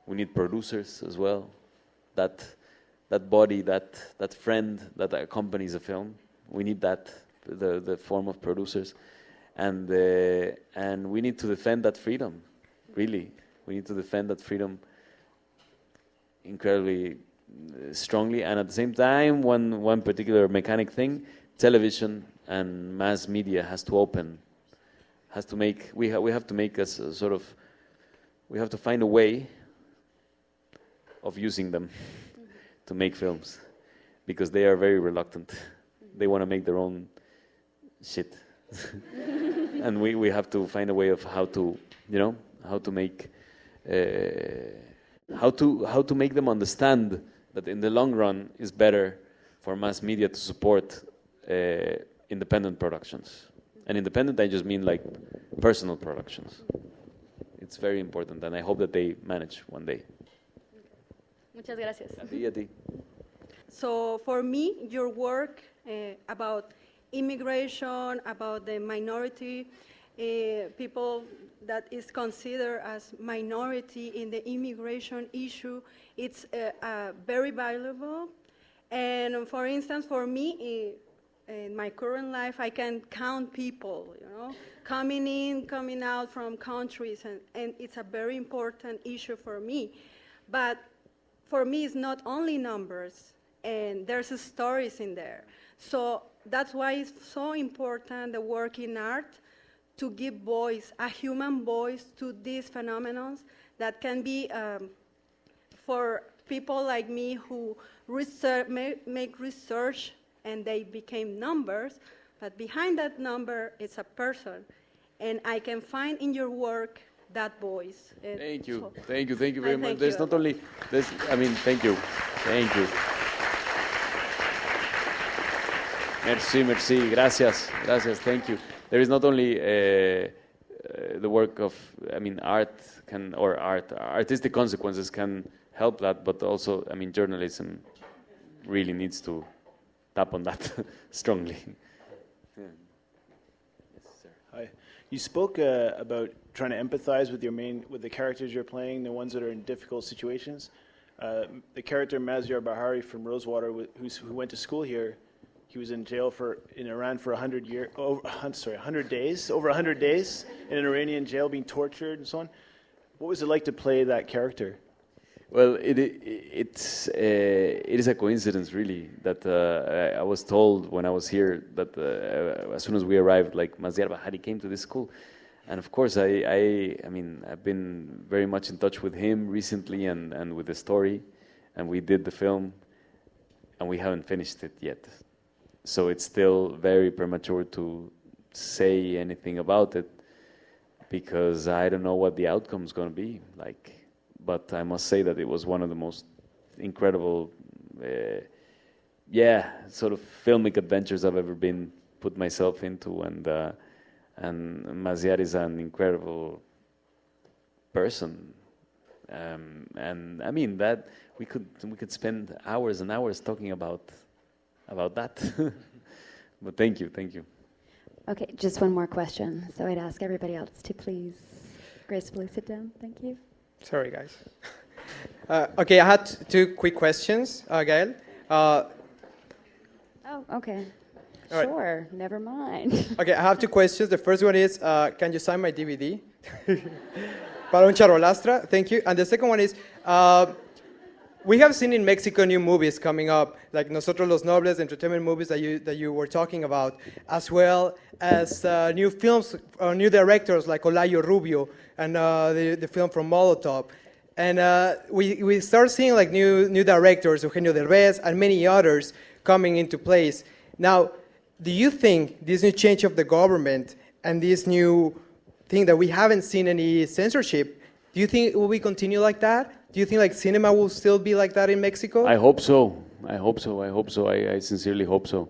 We need producers as well. That body, that friend that accompanies a film. We need that, the form of producers. And we need to defend that freedom, really. We need to defend that freedom incredibly strongly. And at the same time, one particular mechanic thing, television and mass media has to open, has to make, we have to make us we have to find a way of using them to make films, because they are very reluctant. They want to make their own shit. And we have to find a way of how to make them understand that in the long run it's better for mass media to support independent productions. And independent, I just mean like personal productions. It's very important, and I hope that they manage one day. Muchas gracias. A ti. So for me, your work about immigration, about the minority people that is considered as minority in the immigration issue, it's very valuable. And for instance, for me, in my current life, I can count people, coming in, coming out from countries, and it's a very important issue for me. But for me, it's not only numbers, and there's stories in there. So that's why it's so important, the work in art, to give voice, a human voice to these phenomena that can be for people like me who make research and they became numbers, but behind that number is a person. And I can find in your work that voice. Thank you, thank you very much. There's not only, thank you. Merci, gracias, thank you. There is not only the work of, artistic consequences can help that, but also, journalism really needs to tap on that strongly. Yeah. Yes, sir. Hi. You spoke about trying to empathize with the characters you're playing, the ones that are in difficult situations. The character Maziar Bahari from Rosewater, who went to school here, he was in jail in Iran for 100 days, over 100 days in an Iranian jail, being tortured and so on. What was it like to play that character? Well, it is a coincidence, really, that I was told when I was here that as soon as we arrived, like, Maziar Bahari came to this school. And of course, I've been very much in touch with him recently and with the story, and we did the film, and we haven't finished it yet. So it's still very premature to say anything about it, because I don't know what the outcome is going to be like. But I must say that it was one of the most incredible, sort of filmic adventures I've ever put myself into, and Maziar is an incredible person, and that we could spend hours and hours talking about that. But thank you. Okay, just one more question. So I'd ask everybody else to please gracefully sit down. Thank you. Sorry, guys. Okay, I had two quick questions, Gael. Oh, okay. All right. Sure, never mind. Okay, I have two questions. The first one is, can you sign my DVD? Para un charrolastra, thank you. And the second one is, we have seen in Mexico new movies coming up, like Nosotros los Nobles, entertainment movies that you were talking about, as well as new films, new directors like Olayo Rubio and the film from Molotov. And we start seeing like new directors, Eugenio Derbez and many others coming into place. Now, do you think this new change of the government and this new thing that we haven't seen any censorship, do you think it will continue like that? Do you think like cinema will still be like that in Mexico? I hope so. I sincerely hope so.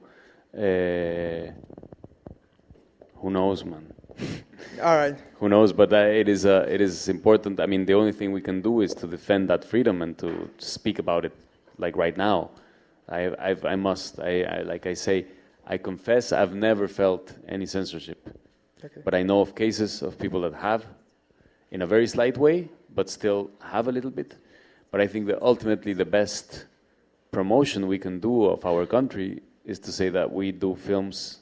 Who knows, man? All right. Who knows? But it is important. I mean, the only thing we can do is to defend that freedom and to speak about it, like right now. I must. Like I say, I confess, I've never felt any censorship. Okay. But I know of cases of people that have, in a very slight way, but still have a little bit. But I think that ultimately the best promotion we can do of our country is to say that we do films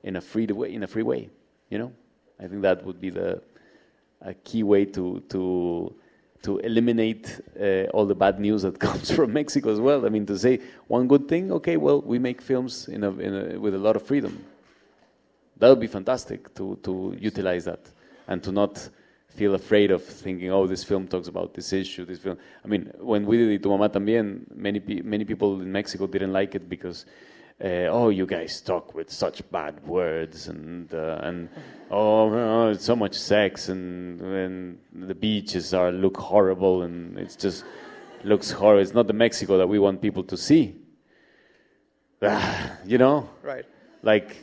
in a free way. You know, I think that would be a key way to eliminate all the bad news that comes from Mexico as well. I mean, to say one good thing, okay, well, we make films with a lot of freedom. That would be fantastic to utilize that and to not feel afraid of thinking, oh, this film talks about this issue, this film. I mean, when we did it to Mamá También, many people in Mexico didn't like it because, oh, you guys talk with such bad words and oh, it's so much sex and the beaches look horrible and it's just looks horrible. It's not the Mexico that we want people to see. You know? Right. Like,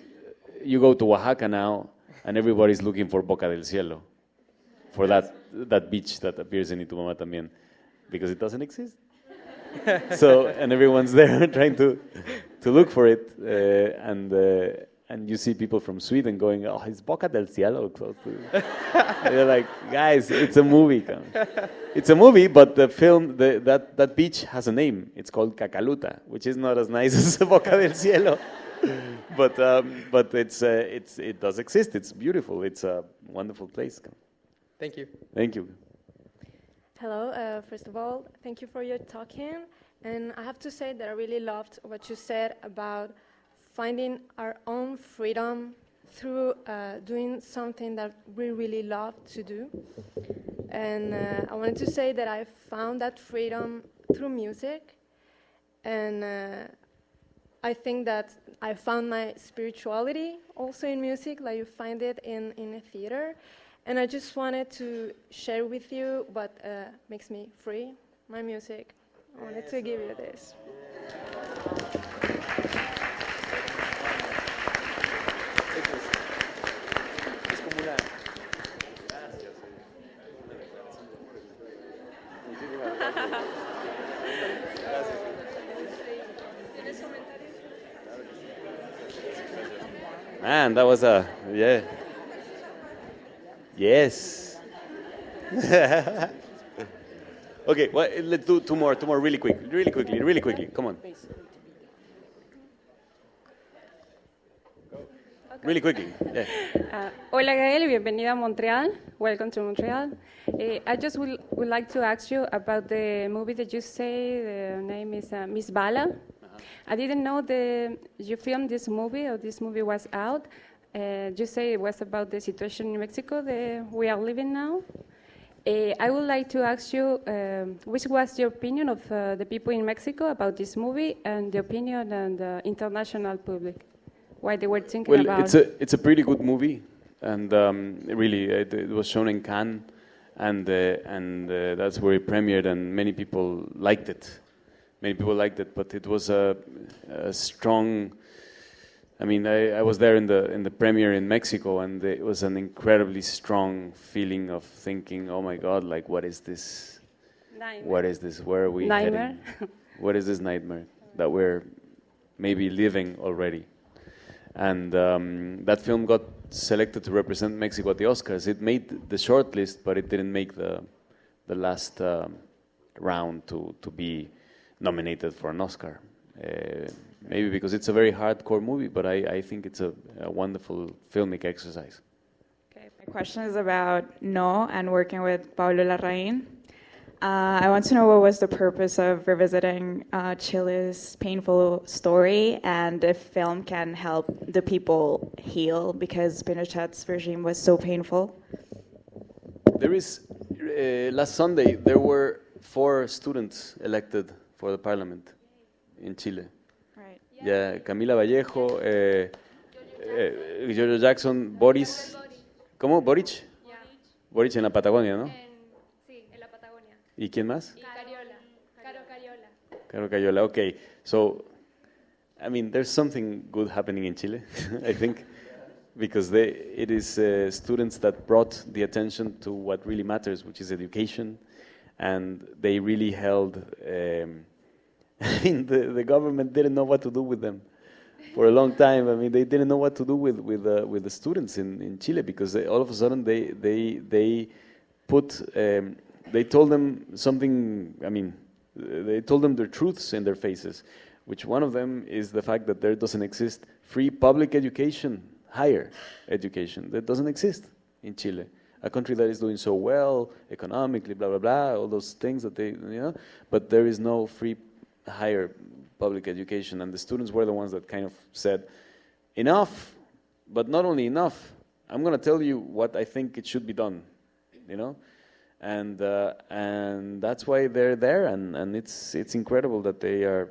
you go to Oaxaca now and everybody's looking for Boca del Cielo. For that beach that appears in Tu Mamá También, because it doesn't exist. So, and everyone's there trying to look for it, and you see people from Sweden going, oh, it's Boca del Cielo close to it. And you're like, guys, it's a movie. It's a movie, but the film, that beach has a name. It's called Cacaluta, which is not as nice as Boca del Cielo. But it does exist. It's beautiful. It's a wonderful place. Thank you. Thank you. Hello. First of all, thank you for your talking. And I have to say that I really loved what you said about finding our own freedom through doing something that we really love to do. And I wanted to say that I found that freedom through music. And I think that I found my spirituality also in music, like you find it in a theater. And I just wanted to share with you what makes me free, my music. I wanted to give you this. Man, that was yeah. Yes. Okay, well, let's do two more really quickly. Come on. Really quickly. Yeah. Hola Gael, bienvenido a Montreal. Welcome to Montreal. I just would like to ask you about the movie that you say the name is Miss Bala. I didn't know you filmed this movie or this movie was out. You say it was about the situation in Mexico that we are living now. I would like to ask you, which was your opinion of the people in Mexico about this movie and the opinion of the international public? Why they were thinking about it? It's a pretty good movie, and really it was shown in Cannes, and that's where it premiered, and many people liked it. But it was a strong. I mean, I was there in the premiere in Mexico, and it was an incredibly strong feeling of thinking, oh my God, like what is this? Nightmare. What is this? Where are we heading? What is this nightmare that we're maybe living already? And that film got selected to represent Mexico at the Oscars. It made the shortlist, but it didn't make the last round to be nominated for an Oscar. Maybe because it's a very hardcore movie, but I think it's a wonderful filmic exercise. Okay, my question is about No and working with Pablo Larraín. I want to know what was the purpose of revisiting Chile's painful story, and if film can help the people heal, because Pinochet's regime was so painful. There is, last Sunday, there were 4 students elected for the parliament in Chile. Right. Yeah, Camila Vallejo, Giorgio Jackson, Boris. ¿Cómo? Boric? Yeah. Boric en la Patagonia, ¿no? Sí, en la Patagonia. ¿Y quién más? Y Cariola. Caro Cariola. Caro Cayola. Okay, so, I mean, there's something good happening in Chile, I think, because it is students that brought the attention to what really matters, which is education, and they really held. I mean, the government didn't know what to do with them for a long time. I mean, they didn't know what to do with the students in Chile, because all of a sudden they told them something. I mean, they told them their truths in their faces, which one of them is the fact that there doesn't exist free public education, higher education. That doesn't exist in Chile, a country that is doing so well economically, blah blah blah, all those things that they, but there is no free higher public education. And the students were the ones that kind of said, enough, but not only enough, I'm going to tell you what I think it should be done, and that's why they're there, and it's incredible that they are.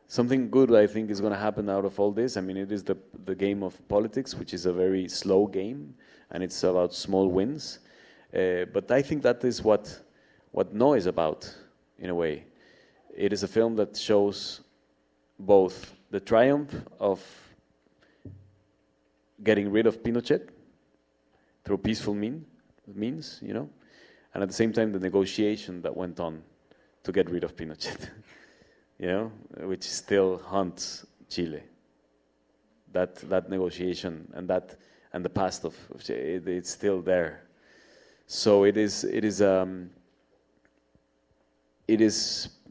Something good, I think, is going to happen out of all this. I mean, it is the game of politics, which is a very slow game, and it's about small wins. But I think that is what No is about, in a way. It is a film that shows both the triumph of getting rid of Pinochet through peaceful means, and at the same time the negotiation that went on to get rid of Pinochet. Which still haunts Chile. That negotiation and the past of it's still there. So it is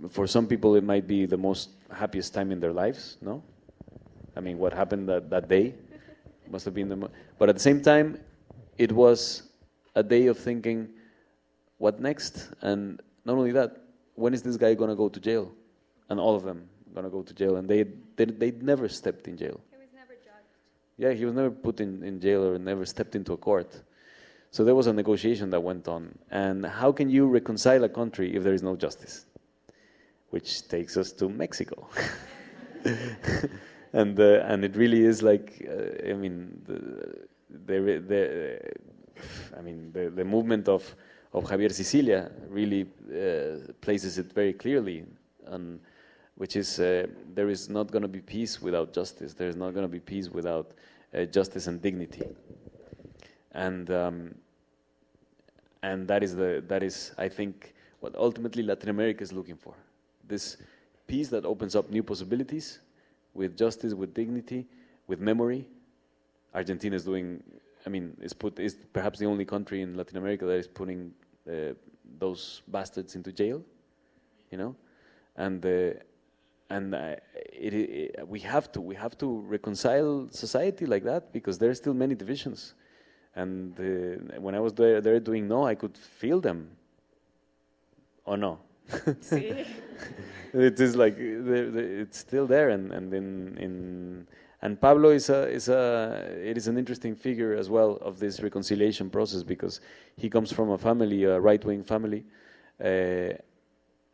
for some people it might be the most happiest time in their lives. No, I mean, what happened that day must have been but at the same time, it was a day of thinking, what next? And not only that, when is this guy going to go to jail? And all of them going to go to jail, and they never stepped in jail. He was never judged. Yeah, he was never put in jail or never stepped into a court. So there was a negotiation that went on. And how can you reconcile a country if there is no justice? Which takes us to Mexico. and it really is like, I mean, the movement of Javier Sicilia really places it very clearly on. Which is, there is not going to be peace without justice. There is not going to be peace without justice and dignity. And that is, I think, what ultimately Latin America is looking for. This peace that opens up new possibilities, with justice, with dignity, with memory. Argentina is doing, I mean, is perhaps the only country in Latin America that is putting those bastards into jail, we have to reconcile society like that, because there are still many divisions. And when I was there doing No, I could feel them. Oh no, it is like it's still there, and Pablo it is an interesting figure as well of this reconciliation process, because he comes from a family, a right-wing family.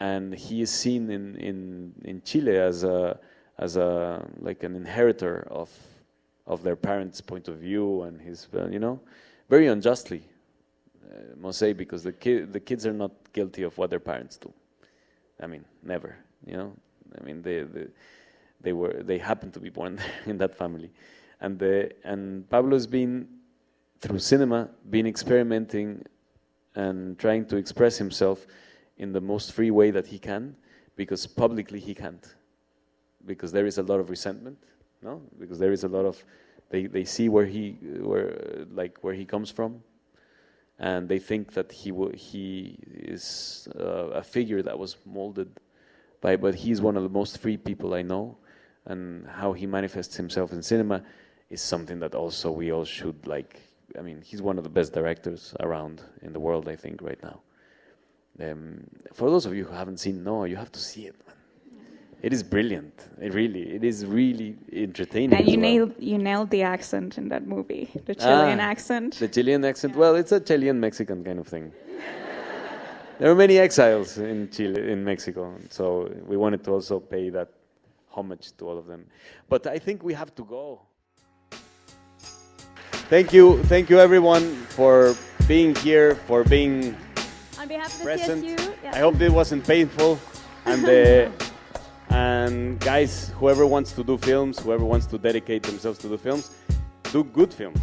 And he is seen in Chile as like an inheritor of their parents' point of view, and his very unjustly, must say, because the kids are not guilty of what their parents do. I mean, never. I mean, they happen to be born in that family, and Pablo's been through cinema, been experimenting and trying to express himself in the most free way that he can, because publicly he can't, because there is a lot of resentment, because there is a lot of they see where he comes from, and they think that he is a figure that was molded by, but he's one of the most free people I know, and how he manifests himself in cinema is something that also we all should I mean, he's one of the best directors around in the world, I think, right now. For those of you who haven't seen Noah, you have to see it, man. It is brilliant. It is really entertaining. And you nailed the accent in that movie, the Chilean accent. The Chilean accent. Yeah. Well, it's a Chilean-Mexican kind of thing. There are many exiles in Chile, in Mexico, so we wanted to also pay that homage to all of them. But I think we have to go. Thank you everyone for being here, for being on behalf of present. the CSU. Yeah. I hope it wasn't painful. And guys, whoever wants to do films, whoever wants to dedicate themselves to do films, do good films.